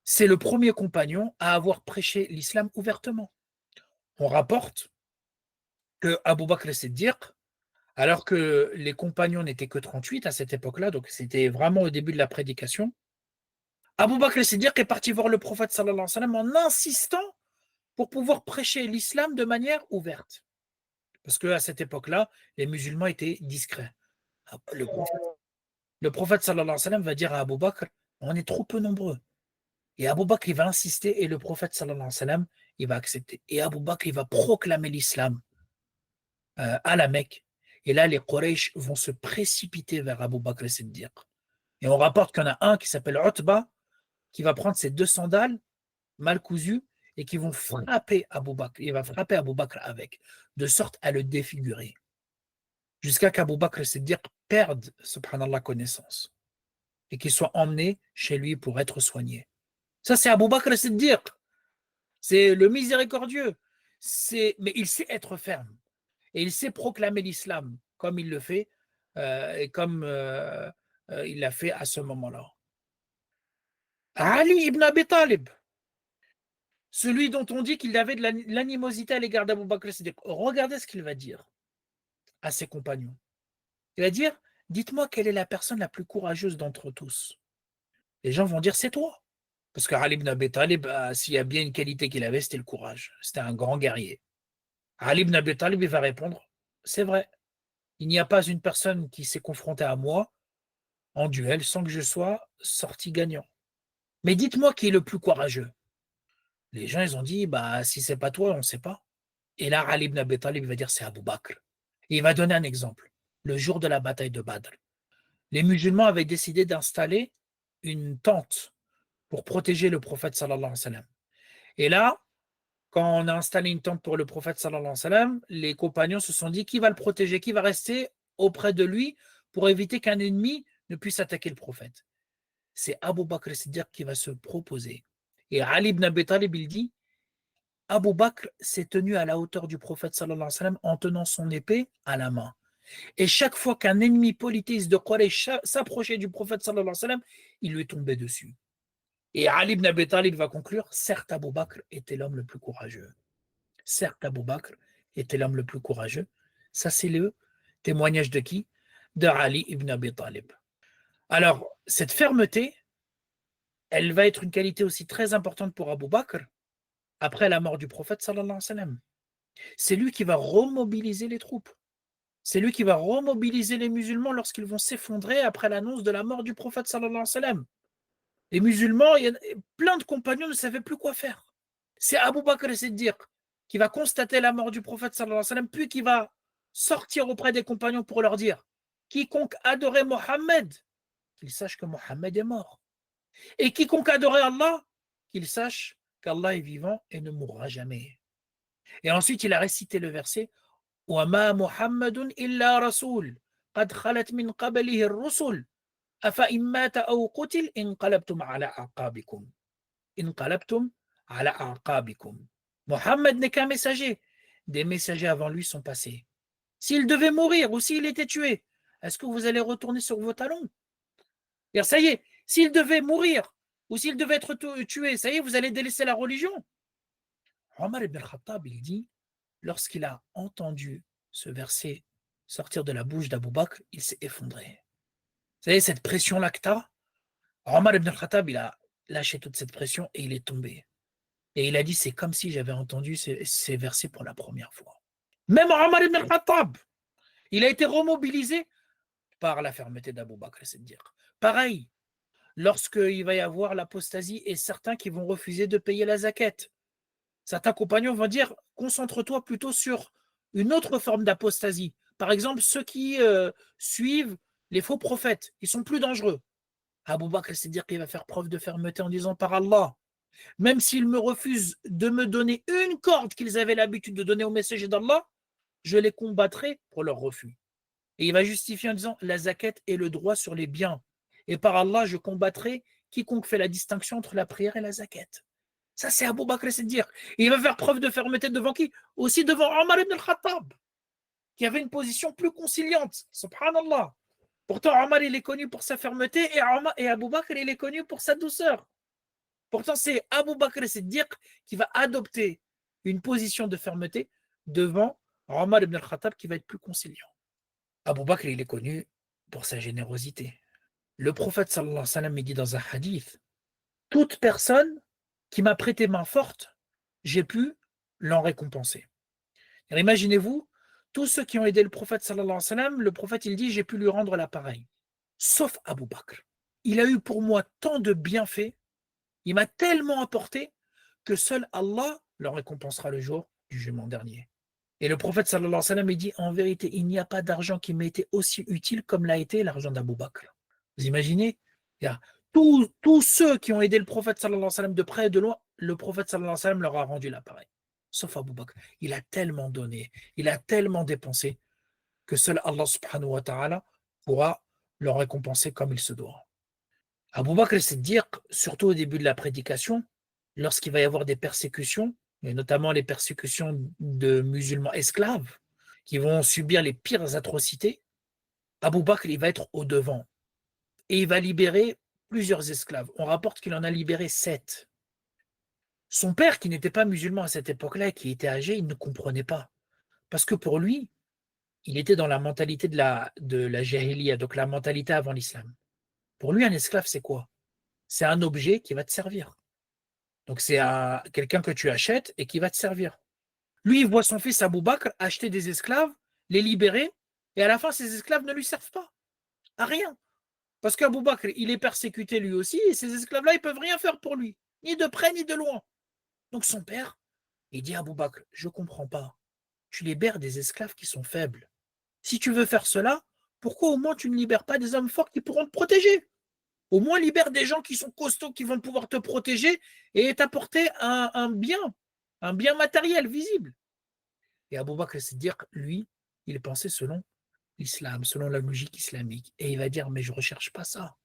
c'est le premier compagnon à avoir prêché l'islam ouvertement. On rapporte que Abu Bakr as-Siddiq, alors que les compagnons n'étaient que 38 à cette époque-là, donc c'était vraiment au début de la prédication, Abu Bakr as-Siddiq est parti voir le prophète sallallahu alayhi wa sallam en insistant pour pouvoir prêcher l'islam de manière ouverte. Parce qu'à cette époque-là, les musulmans étaient discrets. Le prophète sallallahu alayhi wa sallam va dire à Abu Bakr, on est trop peu nombreux. Et Abu Bakr, il va insister et le prophète sallallahu alayhi wa sallam, il va accepter. Et Abu Bakr, il va proclamer l'islam à la Mecque. Et là, les Quraysh vont se précipiter vers Abu Bakr as-Siddiq. Et on rapporte qu'il y en a un qui s'appelle Utba, qui va prendre ses 2 sandales mal cousues et qui vont frapper Abu Bakr. Il va frapper Abu Bakr avec, de sorte à le défigurer. Jusqu'à qu'Abu Bakr as-Siddiq perde, subhanallah, connaissance et qu'il soit emmené chez lui pour être soigné. Ça, c'est Abu Bakr as-Siddiq. C'est le miséricordieux. Mais il sait être ferme. Et il sait proclamer l'islam comme il le fait et comme il l'a fait à ce moment-là. Ali ibn Abi Talib, celui dont on dit qu'il avait de l'animosité à l'égard d'Abu Bakr as-Siddiq. Regardez ce qu'il va dire à ses compagnons. Il va dire, dites-moi quelle est la personne la plus courageuse d'entre tous. Les gens vont dire, c'est toi. Parce que Ali ibn Abi Talib, s'il y a bien une qualité qu'il avait, c'était le courage. C'était un grand guerrier. Ali ibn Abi Talib, il va répondre, c'est vrai. Il n'y a pas une personne qui s'est confrontée à moi en duel sans que je sois sorti gagnant. Mais dites-moi qui est le plus courageux. Les gens, ils ont dit, bah, si c'est pas toi, on ne sait pas. Et là, Ali ibn Abi Talib va dire, c'est Abu Bakr. Et il va donner un exemple. Le jour de la bataille de Badr, les musulmans avaient décidé d'installer une tente pour protéger le prophète sallallahu alayhi wa sallam. Et là, quand on a installé une tente pour le prophète sallallahu alayhi wa sallam, les compagnons se sont dit qui va le protéger, qui va rester auprès de lui pour éviter qu'un ennemi ne puisse attaquer le prophète. C'est Abu Bakr Siddiq qui va se proposer. Et Ali ibn Abi Talib, il dit, Abu Bakr s'est tenu à la hauteur du prophète sallallahu alayhi wa sallam en tenant son épée à la main. Et chaque fois qu'un ennemi polythéiste de Quraysh s'approchait du prophète sallallahu alayhi wa sallam, il lui tombait dessus. Et Ali ibn Abi Talib va conclure, certes Abu Bakr était l'homme le plus courageux. Certes Abu Bakr était l'homme le plus courageux. Ça c'est le témoignage de qui? De Ali ibn Abi Talib. Alors, cette fermeté, elle va être une qualité aussi très importante pour Abu Bakr après la mort du prophète sallallahu alayhi wa sallam. C'est lui qui va remobiliser les troupes. C'est lui qui va remobiliser les musulmans lorsqu'ils vont s'effondrer après l'annonce de la mort du prophète sallallahu alayhi wa sallam. Les musulmans, plein de compagnons ne savaient plus quoi faire. C'est Abu Bakr as-Siddiq qui va constater la mort du prophète sallallahu alayhi wa sallam, puis qui va sortir auprès des compagnons pour leur dire quiconque adorait Mohammed, qu'il sache que Mohammed est mort. Et quiconque adorait Allah, qu'il sache qu'Allah est vivant et ne mourra jamais. Et ensuite, il a récité le verset وَمَا مُحَمَّدٌ إِلَّا رَسُولٌ قَدْ خَلَتْ مِنْ قَبْلِهِ الرُّسُلُ أَفَإِنْ مَاتَ أَوْ قُتِلَ انقلبتم على أعقابكم. انقلبتم على أعقابكم. Mohammed n'est qu'un messager. Des messagers avant lui sont passés. S'il devait mourir ou s'il était tué, est-ce que vous allez retourner sur vos talons? Et ça y est, s'il devait mourir ou s'il devait être tué, ça y est, vous allez délaisser la religion. Omar ibn al-Khattab, il dit, lorsqu'il a entendu ce verset sortir de la bouche d'Abu Bakr, il s'est effondré. Vous savez, cette pression-là que tu as, Omar ibn al-Khattab, il a lâché toute cette pression et il est tombé. Et il a dit, c'est comme si j'avais entendu ces versets pour la première fois. Même Omar ibn al-Khattab, il a été remobilisé par la fermeté d'Abu Bakr, c'est de dire. Pareil, lorsqu'il va y avoir l'apostasie et certains qui vont refuser de payer la zakat. Certains compagnons vont dire, concentre-toi plutôt sur une autre forme d'apostasie. Par exemple, ceux qui suivent les faux prophètes, ils sont plus dangereux. Abu Bakr, c'est dire qu'il va faire preuve de fermeté en disant, par Allah, même s'ils me refusent de me donner une corde qu'ils avaient l'habitude de donner aux messagers d'Allah, je les combattrai pour leur refus. Et il va justifier en disant, la zakat est le droit sur les biens. Et par Allah, je combattrai quiconque fait la distinction entre la prière et la zakat. Ça, c'est Abu Bakr Siddiq. Il va faire preuve de fermeté devant qui? Aussi devant Omar ibn al-Khattab, qui avait une position plus conciliante. Subhanallah. Pourtant, Omar, il est connu pour sa fermeté et Abu Bakr, il est connu pour sa douceur. Pourtant, c'est Abu Bakr Siddiq qui va adopter une position de fermeté devant Omar ibn al-Khattab qui va être plus conciliant. Abu Bakr, il est connu pour sa générosité. Le prophète sallallahu alayhi wa sallam dit dans un hadith, toute personne qui m'a prêté main forte, j'ai pu l'en récompenser. Alors, imaginez-vous, tous ceux qui ont aidé le prophète sallallahu alayhi wa sallam, le prophète il dit, j'ai pu lui rendre l'appareil. Sauf Abu Bakr. Il a eu pour moi tant de bienfaits, il m'a tellement apporté que seul Allah le récompensera le jour du jugement dernier. Et le prophète sallallahu alayhi wa sallam il dit, en vérité, il n'y a pas d'argent qui m'ait été aussi utile comme l'a été l'argent d'Abu Bakr. Vous imaginez? Il y a tous ceux qui ont aidé le prophète sallallahu alayhi wa sallam de près et de loin, le prophète sallallahu alayhi wa sallam leur a rendu l'appareil. Sauf Abu Bakr. Il a tellement donné, il a tellement dépensé que seul Allah subhanahu wa ta'ala pourra le récompenser comme il se doit. Abu Bakr, c'est dire, surtout au début de la prédication, lorsqu'il va y avoir des persécutions, et notamment les persécutions de musulmans esclaves, qui vont subir les pires atrocités, Abu Bakr, il va être au devant. Et il va libérer plusieurs esclaves. On rapporte qu'il en a libéré 7. Son père, qui n'était pas musulman à cette époque-là, qui était âgé, il ne comprenait pas. Parce que pour lui, il était dans la mentalité de la jahiliya, donc la mentalité avant l'islam. Pour lui, un esclave, c'est quoi? C'est un objet qui va te servir. Donc c'est quelqu'un que tu achètes et qui va te servir. Lui, il voit son fils Abu Bakr acheter des esclaves, les libérer, et à la fin, ces esclaves ne lui servent pas. À rien. Parce qu'Abu Bakr, il est persécuté lui aussi, et ces esclaves-là, ils ne peuvent rien faire pour lui, ni de près ni de loin. Donc son père, il dit à Abu Bakr, je ne comprends pas. Tu libères des esclaves qui sont faibles. Si tu veux faire cela, pourquoi au moins tu ne libères pas des hommes forts qui pourront te protéger? Au moins libère des gens qui sont costauds, qui vont pouvoir te protéger et t'apporter un bien matériel visible. Et Abu Bakr Siddiq, lui, il pensait selon l'islam, selon la logique islamique. Et il va dire, mais je ne recherche pas ça.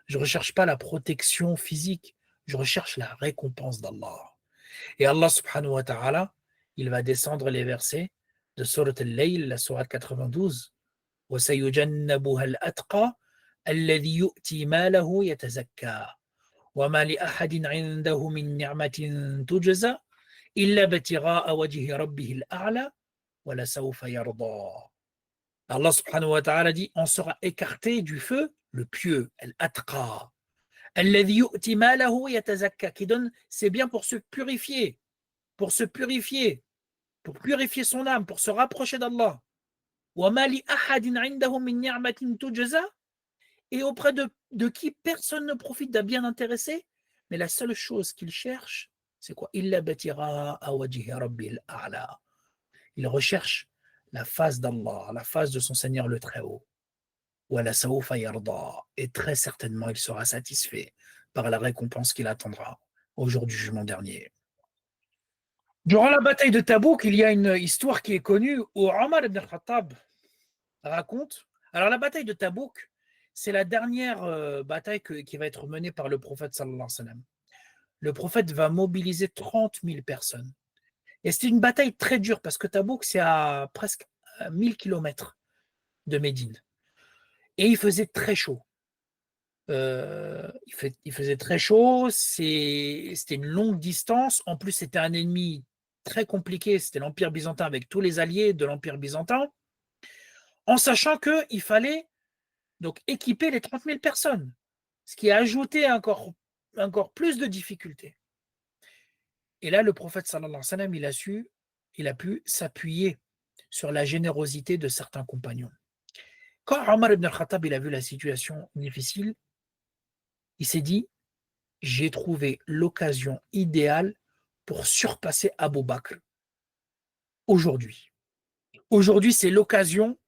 Je ne recherche pas la protection physique. Je recherche la récompense d'Allah. Et Allah subhanahu wa ta'ala, il va descendre les versets de Surat al-Layl, la Surat 92. وَسَيُجَنَّبُهَا الْأَتْقَى الَّذِي يُؤْتِي مَالَهُ يَتَزَكَّى وَمَا لِأَحَدٍ عِندَهُ مِنْ نِعْمَةٍ تُجْزَى إِلَّا ابْتِغَاءَ وَجْهِ رَبِّهِ الْأَعْلَى وَلَسَوْفَ يَرْضَى. Allah subhanahu wa ta'ala dit, on sera écarté du feu le pieux, al-atqa, alladhi yu'ti malahu yatazakka, qui donne ses biens pour se purifier, pour se purifier, pour purifier son âme, pour se rapprocher d'Allah. Wa ma li ahadin 'indahu min ni'matin tujza, et auprès de qui personne ne profite d'un bien intéressé, mais la seule chose qu'il cherche, c'est quoi? Illa batira wajhi rabbil a'la. Il recherche la face d'Allah, la face de son Seigneur le Très-Haut. Et très certainement, il sera satisfait par la récompense qu'il attendra au jour du jugement dernier. Durant la bataille de Tabouk, il y a une histoire qui est connue où Omar ibn Khattab raconte. Alors, la bataille de Tabouk, c'est la dernière bataille qui va être menée par le prophète sallallahu alayhi wa sallam. Le prophète va mobiliser 30 000 personnes. Et c'est une bataille très dure parce que Tabouk, c'est à presque 1000 km de Médine. Et il faisait très chaud. Il faisait très chaud, c'était une longue distance. En plus, c'était un ennemi très compliqué. C'était l'Empire byzantin avec tous les alliés de l'Empire byzantin. En sachant qu'il fallait donc équiper les 30 000 personnes, ce qui a ajouté encore plus de difficultés. Et là, le prophète sallallahu alayhi wa sallam, il a pu s'appuyer sur la générosité de certains compagnons. Quand Omar ibn al-Khattab il a vu la situation difficile, il s'est dit, j'ai trouvé l'occasion idéale pour surpasser Abu Bakr. Aujourd'hui. Aujourd'hui, c'est l'occasion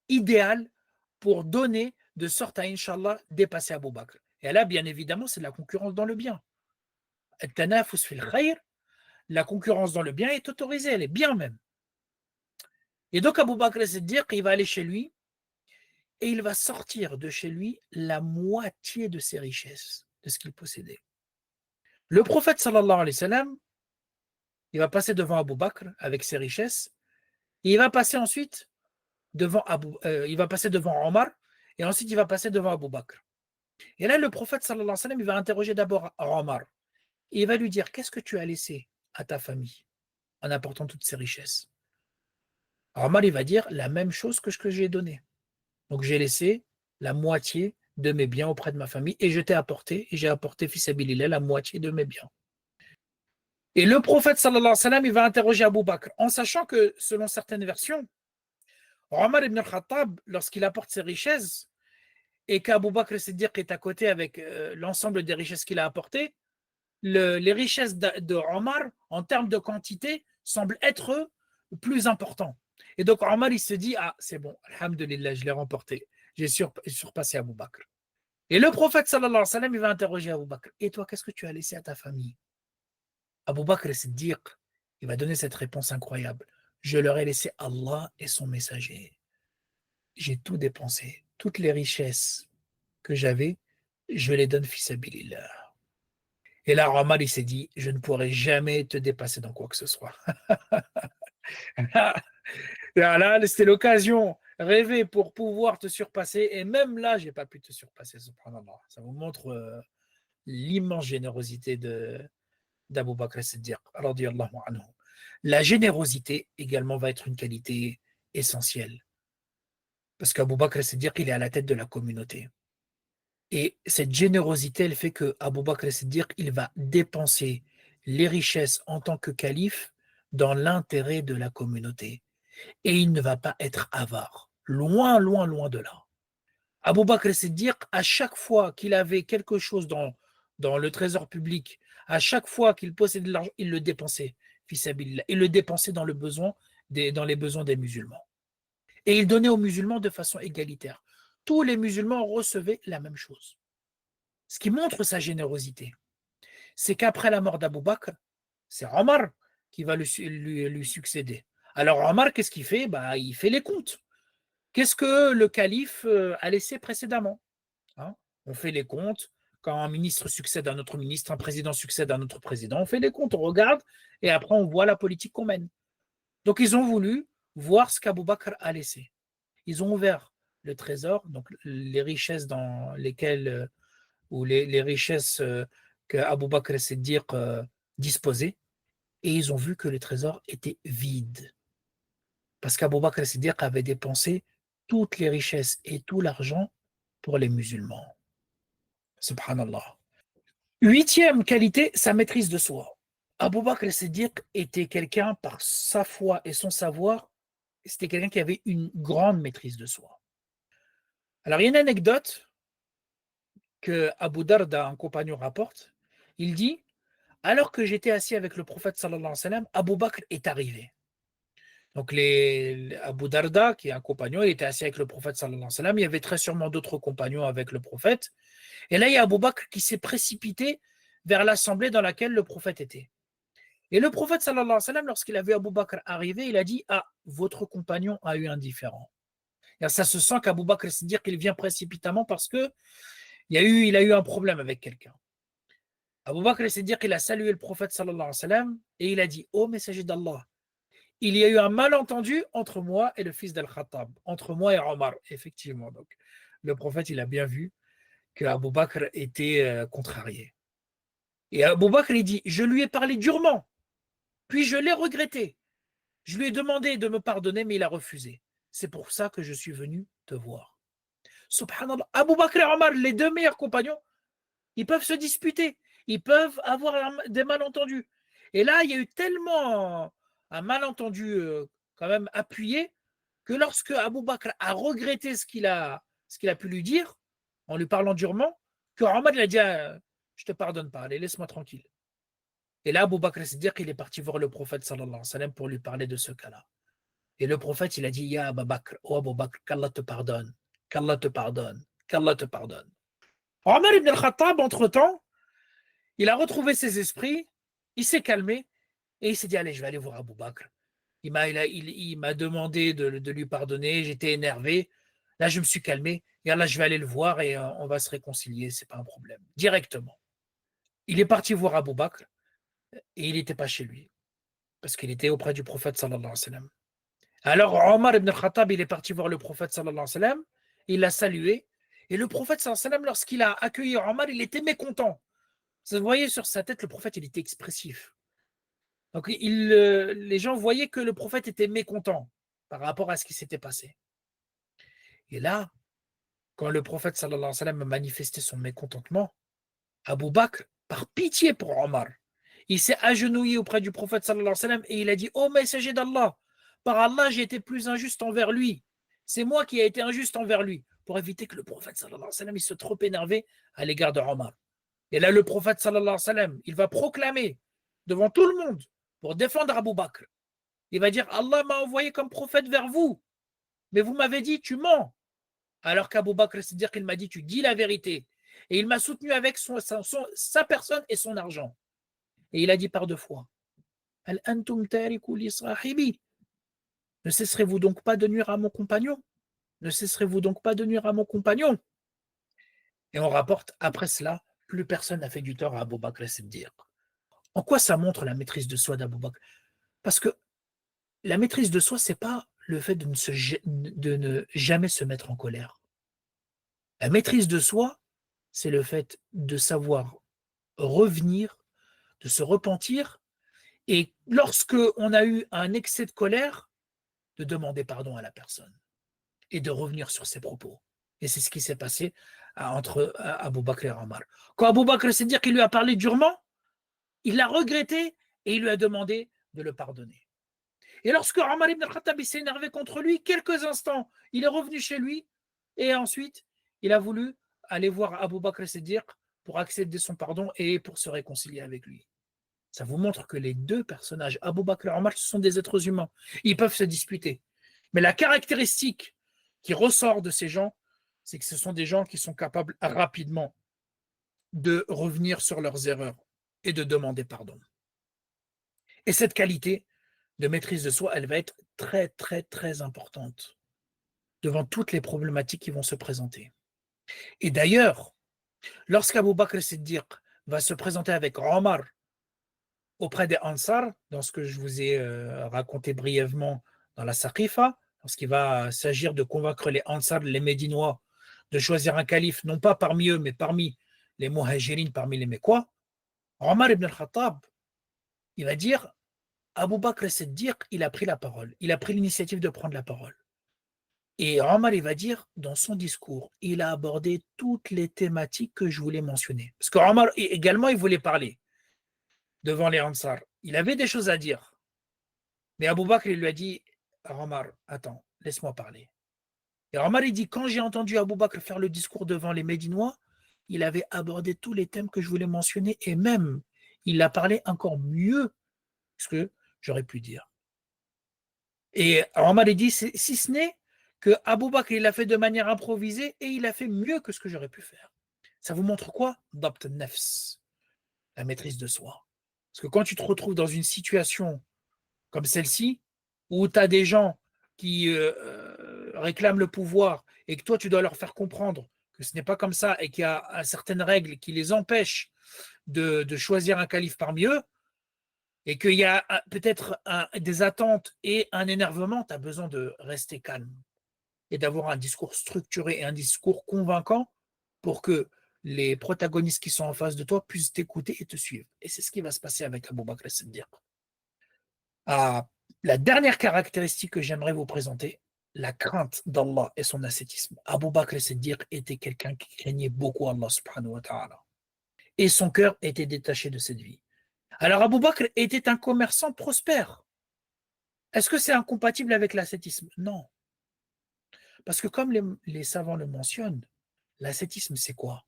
idéale pour donner de sorte à, Inch'Allah, dépasser Abu Bakr. Et là, bien évidemment, c'est de la concurrence dans le bien. La concurrence dans le bien est autorisée, elle est bien même. Et donc, Abu Bakr, c'est dire qu'il va aller chez lui et il va sortir de chez lui la moitié de ses richesses, de ce qu'il possédait. Le prophète, sallallahu alayhi wa sallam, il va passer devant Abu Bakr avec ses richesses, et il va passer ensuite il va passer devant Omar, et ensuite il va passer devant Abu Bakr. Et là, le prophète, sallallahu alayhi wa sallam, il va interroger d'abord Omar, et il va lui dire, qu'est-ce que tu as laissé à ta famille en apportant toutes ces richesses? Omar, il va dire la même chose que ce que j'ai donné. Donc j'ai laissé la moitié de mes biens auprès de ma famille, et j'ai apporté fils Abilillah la moitié de mes biens. Et le prophète, sallallahu alayhi wa sallam, il va interroger Abu Bakr, en sachant que, selon certaines versions, Omar ibn al-Khattab, lorsqu'il apporte ses richesses, et qu'Abu Bakr Siddiq est à côté avec l'ensemble des richesses qu'il a apportées, les richesses de Omar, en termes de quantité, semblent être plus importantes. Et donc Omar, il se dit, ah, c'est bon, alhamdulillah, je l'ai remporté. J'ai surpassé Abu Bakr. Et le prophète, sallallahu alayhi wa sallam, il va interroger Abu Bakr, et toi, qu'est-ce que tu as laissé à ta famille? Abu Bakr Siddiq, il va donner cette réponse incroyable. Je leur ai laissé Allah et son messager. J'ai tout dépensé. Toutes les richesses que j'avais, je les donne fils Abilillah. Et là, Omar, il s'est dit, je ne pourrai jamais te dépasser dans quoi que ce soit. Là, c'était l'occasion rêvée pour pouvoir te surpasser. Et même là, je n'ai pas pu te surpasser, subhanallah. Ça vous montre l'immense générosité d'Abu Bakr Siddiq, radiyallahu anhu. La générosité également va être une qualité essentielle. Parce qu'Abu Bakr Siddiq, il est à la tête de la communauté. Et cette générosité, elle fait que Abu Bakr Siddiq, il va dépenser les richesses en tant que calife dans l'intérêt de la communauté. Et il ne va pas être avare. Loin, loin, loin de là. Abu Bakr Siddiq, à chaque fois qu'il avait quelque chose dans le trésor public, à chaque fois qu'il possédait de l'argent, il le dépensait, fi sabilillah. Il le dépensait dans dans les besoins des musulmans. Et il donnait aux musulmans de façon égalitaire. Tous les musulmans recevaient la même chose. Ce qui montre sa générosité, c'est qu'après la mort d'Abou Bakr, c'est Omar qui va lui succéder. Alors Omar, qu'est-ce qu'il fait? Il fait les comptes. Qu'est-ce que le calife a laissé précédemment? Hein? On fait les comptes. Quand un ministre succède à un autre ministre, un président succède à un autre président, on fait les comptes, on regarde, et après on voit la politique qu'on mène. Donc ils ont voulu voir ce qu'Abou Bakr a laissé. Ils ont ouvert le trésor, donc les richesses dans lesquelles, ou les richesses que Abou Bakr Siddiq disposait, et ils ont vu que le trésor était vide. Parce qu'Abou Bakr Siddiq avait dépensé toutes les richesses et tout l'argent pour les musulmans. Subhanallah. Huitième qualité, sa maîtrise de soi. Abou Bakr Siddiq était quelqu'un, par sa foi et son savoir, c'était quelqu'un qui avait une grande maîtrise de soi. Alors, il y a une anecdote que Abu Darda, un compagnon, rapporte. Il dit, alors que j'étais assis avec le prophète sallallahu alayhi wa sallam, Abu Bakr est arrivé. Donc, Abu Darda, qui est un compagnon, il était assis avec le prophète sallallahu alayhi wa sallam. Il y avait très sûrement d'autres compagnons avec le prophète. Et là, il y a Abu Bakr qui s'est précipité vers l'assemblée dans laquelle le prophète était. Et le prophète sallallahu alayhi wa sallam, lorsqu'il a vu Abu Bakr arriver, il a dit, ah, votre compagnon a eu un différend. Et ça se sent qu'Abu Bakr, c'est dire qu'il vient précipitamment parce que il a eu un problème avec quelqu'un. Abu Bakr, c'est dire qu'il a salué le prophète sallallahu alayhi wa sallam et il a dit, ô messager d'Allah, il y a eu un malentendu entre moi et le fils d'Al-Khattab, entre moi et Omar. Effectivement, donc le prophète, il a bien vu que Abu Bakr était contrarié. Et Abu Bakr, il dit, je lui ai parlé durement, puis je l'ai regretté. Je lui ai demandé de me pardonner, mais il a refusé. C'est pour ça que je suis venu te voir. Subhanallah, Abu Bakr et Omar, les deux meilleurs compagnons, ils peuvent se disputer, ils peuvent avoir des malentendus. Et là, il y a eu tellement un malentendu quand même appuyé que lorsque Abu Bakr a regretté ce qu'il a pu lui dire, en lui parlant durement, que Omar il a dit je te pardonne pas, allez, laisse-moi tranquille. Et là, Abu Bakr c'est-à-dire qu'il est parti voir le prophète sallallahu alayhi wa sallam pour lui parler de ce cas-là. Et le prophète, il a dit Ya Abu Bakr, oh Abu Bakr, qu'Allah te pardonne, qu'Allah te pardonne, qu'Allah te pardonne. Omar ibn al-Khattab, entre-temps, il a retrouvé ses esprits, il s'est calmé et il s'est dit allez, je vais aller voir Abu Bakr. Il m'a demandé de lui pardonner, j'étais énervé. Là, je me suis calmé. Et là, je vais aller le voir et on va se réconcilier, c'est pas un problème. Directement. Il est parti voir Abu Bakr et il n'était pas chez lui parce qu'il était auprès du prophète sallallahu alayhi wa sallam. Alors, Omar ibn al-Khattab, il est parti voir le prophète sallallahu alayhi wa sallam, il l'a salué et le prophète sallallahu alayhi wa sallam, lorsqu'il a accueilli Omar, il était mécontent. Vous voyez sur sa tête, le prophète, il était expressif. Donc, les gens voyaient que le prophète était mécontent par rapport à ce qui s'était passé. Et là, quand le prophète sallallahu alayhi wa sallam a manifesté son mécontentement, Abu Bakr, par pitié pour Omar, il s'est agenouillé auprès du prophète sallallahu alayhi wa sallam et il a dit « Oh messager d'Allah, par Allah, j'ai été plus injuste envers lui. C'est moi qui ai été injuste envers lui. » Pour éviter que le prophète sallallahu alayhi wa sallam il se trop énervé à l'égard de Omar. Et là, le prophète sallallahu alayhi wa sallam, il va proclamer devant tout le monde pour défendre Abu Bakr. Il va dire Allah m'a envoyé comme prophète vers vous, mais vous m'avez dit tu mens. Alors qu'Abu Bakr, c'est-à-dire qu'il m'a dit tu dis la vérité. Et il m'a soutenu avec sa personne et son argent. Et il a dit par deux fois Al antum tariku li sahibi. Ne cesserez-vous donc pas de nuire à mon compagnon? Ne cesserez-vous donc pas de nuire à mon compagnon? Et on rapporte après cela, plus personne n'a fait du tort à Abu Bakr Siddiq. En quoi ça montre la maîtrise de soi d'Abu Bakr? Parce que la maîtrise de soi, c'est pas le fait de ne jamais se mettre en colère. La maîtrise de soi, c'est le fait de savoir revenir, de se repentir, et lorsque on a eu un excès de colère, de demander pardon à la personne et de revenir sur ses propos. Et c'est ce qui s'est passé entre Abu Bakr et Omar. Quand Abu Bakr s'est dit qu'il lui a parlé durement, il l'a regretté et il lui a demandé de le pardonner. Et lorsque Omar ibn al-Khattab s'est énervé contre lui, quelques instants, il est revenu chez lui et ensuite, il a voulu aller voir Abu Bakr Siddiq pour accepter son pardon et pour se réconcilier avec lui. Ça vous montre que les deux personnages, Abu Bakr et Omar, ce sont des êtres humains. Ils peuvent se disputer. Mais la caractéristique qui ressort de ces gens, c'est que ce sont des gens qui sont capables rapidement de revenir sur leurs erreurs et de demander pardon. Et cette qualité de maîtrise de soi, elle va être très, très, très importante devant toutes les problématiques qui vont se présenter. Et d'ailleurs, lorsqu'Abu Bakr Siddiq va se présenter avec Omar auprès des Ansar, dans ce que je vous ai raconté brièvement dans la Saqifa, lorsqu'il va s'agir de convaincre les Ansar, les Médinois, de choisir un calife, non pas parmi eux, mais parmi les Muhajirines, parmi les Mécois, Omar ibn al-Khattab, il va dire, Abu Bakr Siddiq, il a pris la parole, il a pris l'initiative de prendre la parole. Et Omar, il va dire, dans son discours, il a abordé toutes les thématiques que je voulais mentionner. Parce que Omar, également, il voulait parler devant les Ansar. Il avait des choses à dire. Mais Abu Bakr, il lui a dit, Omar, attends, laisse-moi parler. Et Omar, il dit, quand j'ai entendu Abu Bakr faire le discours devant les Médinois, il avait abordé tous les thèmes que je voulais mentionner et même, il a parlé encore mieux que ce que j'aurais pu dire. Et Omar, il dit, si ce n'est que Abu Bakr, il l'a fait de manière improvisée et il a fait mieux que ce que j'aurais pu faire. Ça vous montre quoi? Dabt nafs, la maîtrise de soi. Parce que quand tu te retrouves dans une situation comme celle-ci, où tu as des gens qui réclament le pouvoir et que toi, tu dois leur faire comprendre que ce n'est pas comme ça et qu'il y a certaines règles qui les empêchent de choisir un calife parmi eux, et qu'il y a peut-être des attentes et un énervement, tu as besoin de rester calme et d'avoir un discours structuré et un discours convaincant pour que les protagonistes qui sont en face de toi puissent t'écouter et te suivre. Et c'est ce qui va se passer avec Abu Bakr as-Siddiq. La dernière caractéristique que j'aimerais vous présenter, la crainte d'Allah et son ascétisme. Abu Bakr as-Siddiq était quelqu'un qui craignait beaucoup Allah subhanahu wa ta'ala. Et son cœur était détaché de cette vie. Alors Abu Bakr était un commerçant prospère. Est-ce que c'est incompatible avec l'ascétisme? Non. Parce que comme les savants le mentionnent, l'ascétisme, c'est quoi?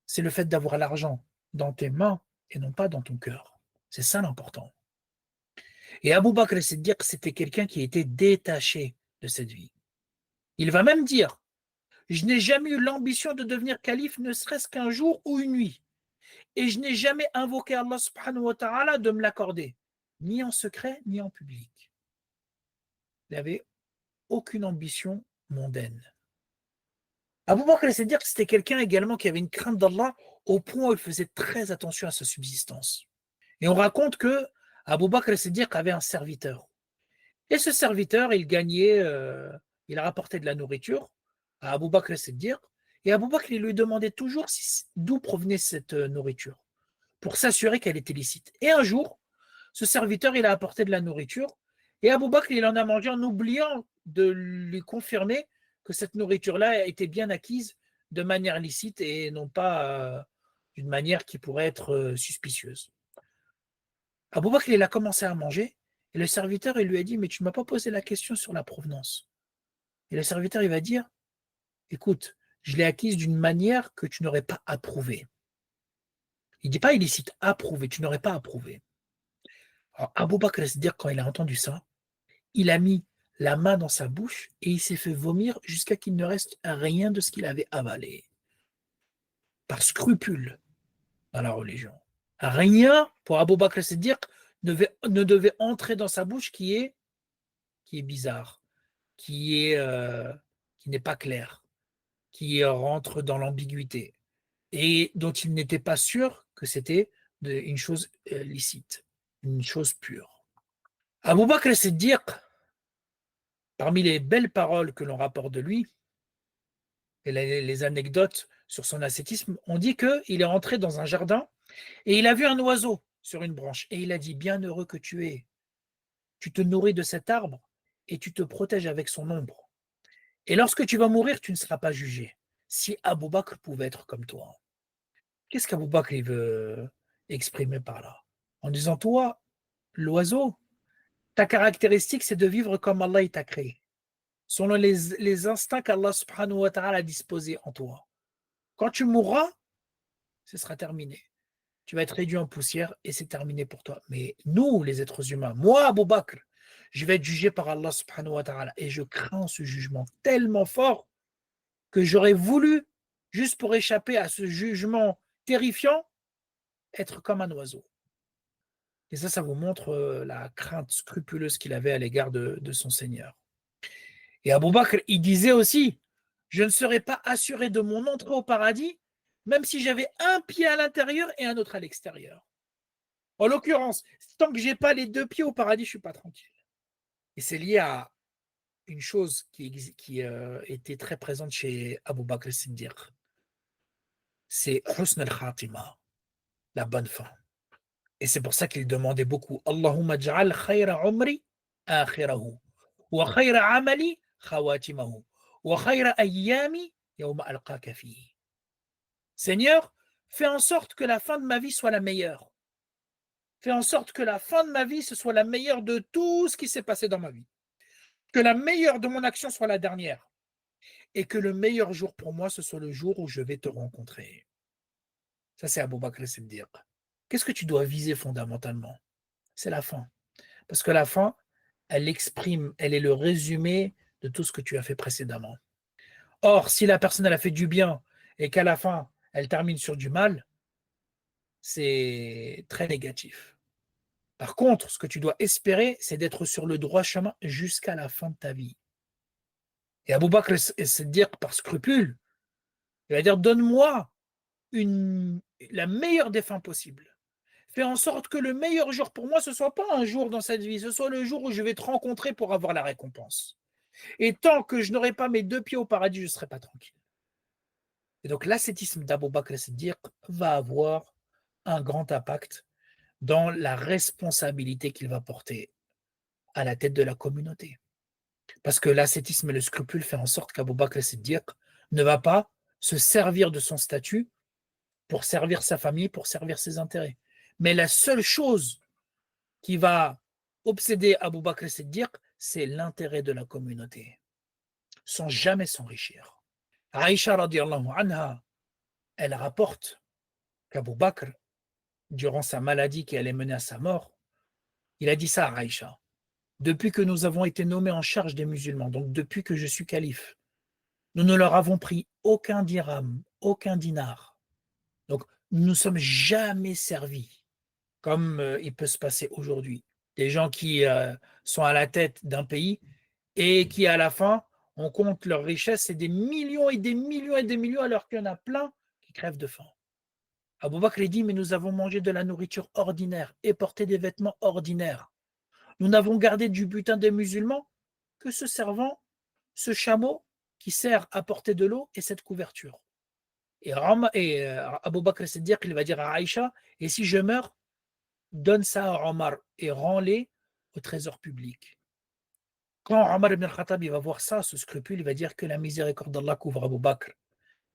C'est le fait d'avoir l'argent dans tes mains et non pas dans ton cœur. C'est ça l'important. Et Abu Bakr as-Siddiq, c'était quelqu'un qui était détaché de cette vie. Il va même dire, je n'ai jamais eu l'ambition de devenir calife, ne serait-ce qu'un jour ou une nuit. Et je n'ai jamais invoqué Allah subhanahu wa ta'ala de me l'accorder, ni en secret, ni en public. Il n'avait aucune ambition mondaine. Abu Bakr as-Siddiq, c'était quelqu'un également qui avait une crainte d'Allah au point où il faisait très attention à sa subsistance. Et on raconte que Abu Bakr as-Siddiq avait un serviteur. Et ce serviteur, il rapportait de la nourriture à Abu Bakr as-Siddiq. Et Abu Bakr, il lui demandait toujours d'où provenait cette nourriture, pour s'assurer qu'elle était licite. Et un jour, ce serviteur, il a apporté de la nourriture, et Abu Bakr, il en a mangé en oubliant de lui confirmer que cette nourriture-là était bien acquise de manière licite et non pas d'une manière qui pourrait être suspicieuse. Abu Bakr, il a commencé à manger, et le serviteur, il lui a dit, mais tu ne m'as pas posé la question sur la provenance. Et le serviteur, il va dire, écoute, je l'ai acquise d'une manière que tu n'aurais pas approuvée. Il ne dit pas illicite, approuvé, tu n'aurais pas approuvé. Alors, Abu Bakr as-Siddiq, quand il a entendu ça, il a mis la main dans sa bouche et il s'est fait vomir jusqu'à qu'il ne reste rien de ce qu'il avait avalé. Par scrupule dans la religion. Rien pour Abu Bakr as-Siddiq ne devait entrer dans sa bouche qui est bizarre, qui n'est pas clair, qui rentre dans l'ambiguïté et dont il n'était pas sûr que c'était une chose licite, une chose pure. Abu Bakr as-Siddiq, parmi les belles paroles que l'on rapporte de lui et les anecdotes sur son ascétisme, on dit qu'il est rentré dans un jardin et il a vu un oiseau sur une branche et il a dit, bienheureux que tu es, tu te nourris de cet arbre et tu te protèges avec son ombre. Et lorsque tu vas mourir, tu ne seras pas jugé. Si Abu Bakr pouvait être comme toi. Qu'est-ce qu'Abu Bakr il veut exprimer par là? En disant, toi, l'oiseau, ta caractéristique, c'est de vivre comme Allah t'a créé, selon les instincts qu'Allah subhanahu wa ta'ala a disposés en toi. Quand tu mourras, ce sera terminé. Tu vas être réduit en poussière et c'est terminé pour toi. Mais nous, les êtres humains, moi, Abu Bakr, je vais être jugé par Allah subhanahu wa ta'ala et je crains ce jugement tellement fort que j'aurais voulu, juste pour échapper à ce jugement terrifiant, être comme un oiseau. Et ça vous montre la crainte scrupuleuse qu'il avait à l'égard de son Seigneur. Et Abu Bakr, il disait aussi, je ne serais pas assuré de mon entrée au paradis, même si j'avais un pied à l'intérieur et un autre à l'extérieur. En l'occurrence, tant que j'ai pas les deux pieds au paradis, je suis pas tranquille. Et c'est lié à une chose qui était très présente chez Abu Bakr al-Siddiq. C'est husn al-khatima, la bonne fin. Et c'est pour ça qu'il demandait beaucoup Allahumma ja'al khayra umri akhirahu wa khayra amali khawatimahu wa khayra ayyami yawma alqaka fihi. Seigneur, fais en sorte que la fin de ma vie soit la meilleure. Fais en sorte que la fin de ma vie, ce soit la meilleure de tout ce qui s'est passé dans ma vie. Que la meilleure de mon action soit la dernière. Et que le meilleur jour pour moi, ce soit le jour où je vais te rencontrer. Ça, c'est Abu Bakr al-Siddiq. Qu'est-ce que tu dois viser fondamentalement? C'est la fin. Parce que la fin, elle exprime, elle est le résumé de tout ce que tu as fait précédemment. Or, si la personne, elle a fait du bien et qu'à la fin, elle termine sur du mal, c'est très négatif. Par contre, ce que tu dois espérer, c'est d'être sur le droit chemin jusqu'à la fin de ta vie. Et Abu Bakr al-Siddiq, par scrupule, il va dire, donne-moi la meilleure des fins possibles. Fais en sorte que le meilleur jour pour moi, ce ne soit pas un jour dans cette vie, ce soit le jour où je vais te rencontrer pour avoir la récompense. Et tant que je n'aurai pas mes deux pieds au paradis, je ne serai pas tranquille. Et donc l'ascétisme d'Abu Bakr al-Siddiq va avoir un grand impact dans la responsabilité qu'il va porter à la tête de la communauté. Parce que l'ascétisme et le scrupule fait en sorte qu'Abu Bakr al-Siddiq ne va pas se servir de son statut pour servir sa famille, pour servir ses intérêts. Mais la seule chose qui va obséder Abu Bakr al-Siddiq, c'est l'intérêt de la communauté, sans jamais s'enrichir. Aïcha radiallahu anha, elle rapporte qu'Abu Bakr, durant sa maladie qui allait mener à sa mort, il a dit ça à Aïcha. Depuis que nous avons été nommés en charge des musulmans, donc depuis que je suis calife, nous ne leur avons pris aucun dirham, aucun dinar. Donc, nous ne nous sommes jamais servis, comme il peut se passer aujourd'hui. Des gens qui sont à la tête d'un pays et qui, à la fin, on compte leur richesse, c'est des millions et des millions et des millions, alors qu'il y en a plein qui crèvent de faim. Abu Bakr dit, mais nous avons mangé de la nourriture ordinaire et porté des vêtements ordinaires. Nous n'avons gardé du butin des musulmans que ce servant, ce chameau qui sert à porter de l'eau et cette couverture. Et Abu Bakr Siddiq, il va dire à Aïcha, et si je meurs, donne ça à Omar et rends-les au trésor public. Quand Omar ibn al-Khattab va voir ça, ce scrupule, il va dire que la miséricorde d'Allah couvre Abu Bakr,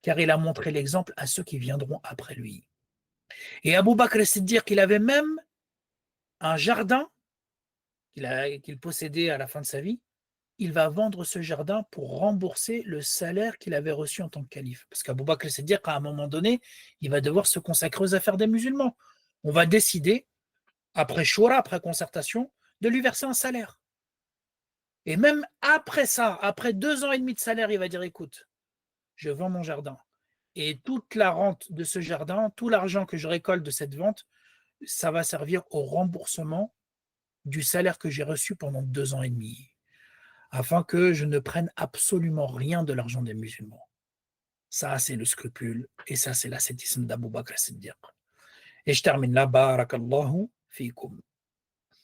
car il a montré l'exemple à ceux qui viendront après lui. Et Abu Bakr Siddiq, il avait même un jardin qu'il possédait à la fin de sa vie. Il va vendre ce jardin pour rembourser le salaire qu'il avait reçu en tant que calife. Parce qu'Abu Bakr Siddiq, à un moment donné, il va devoir se consacrer aux affaires des musulmans. On va décider, après shura, après concertation, de lui verser un salaire. Et même après ça, après 2 ans et demi de salaire, il va dire, écoute, je vends mon jardin. Et toute la rente de ce jardin, tout l'argent que je récolte de cette vente, ça va servir au remboursement du salaire que j'ai reçu pendant 2 ans et demi, afin que je ne prenne absolument rien de l'argent des musulmans. Ça, c'est le scrupule, et ça, c'est l'ascétisme d'Abu Bakr as-Siddiq. Et je termine là, barakallahu fikum.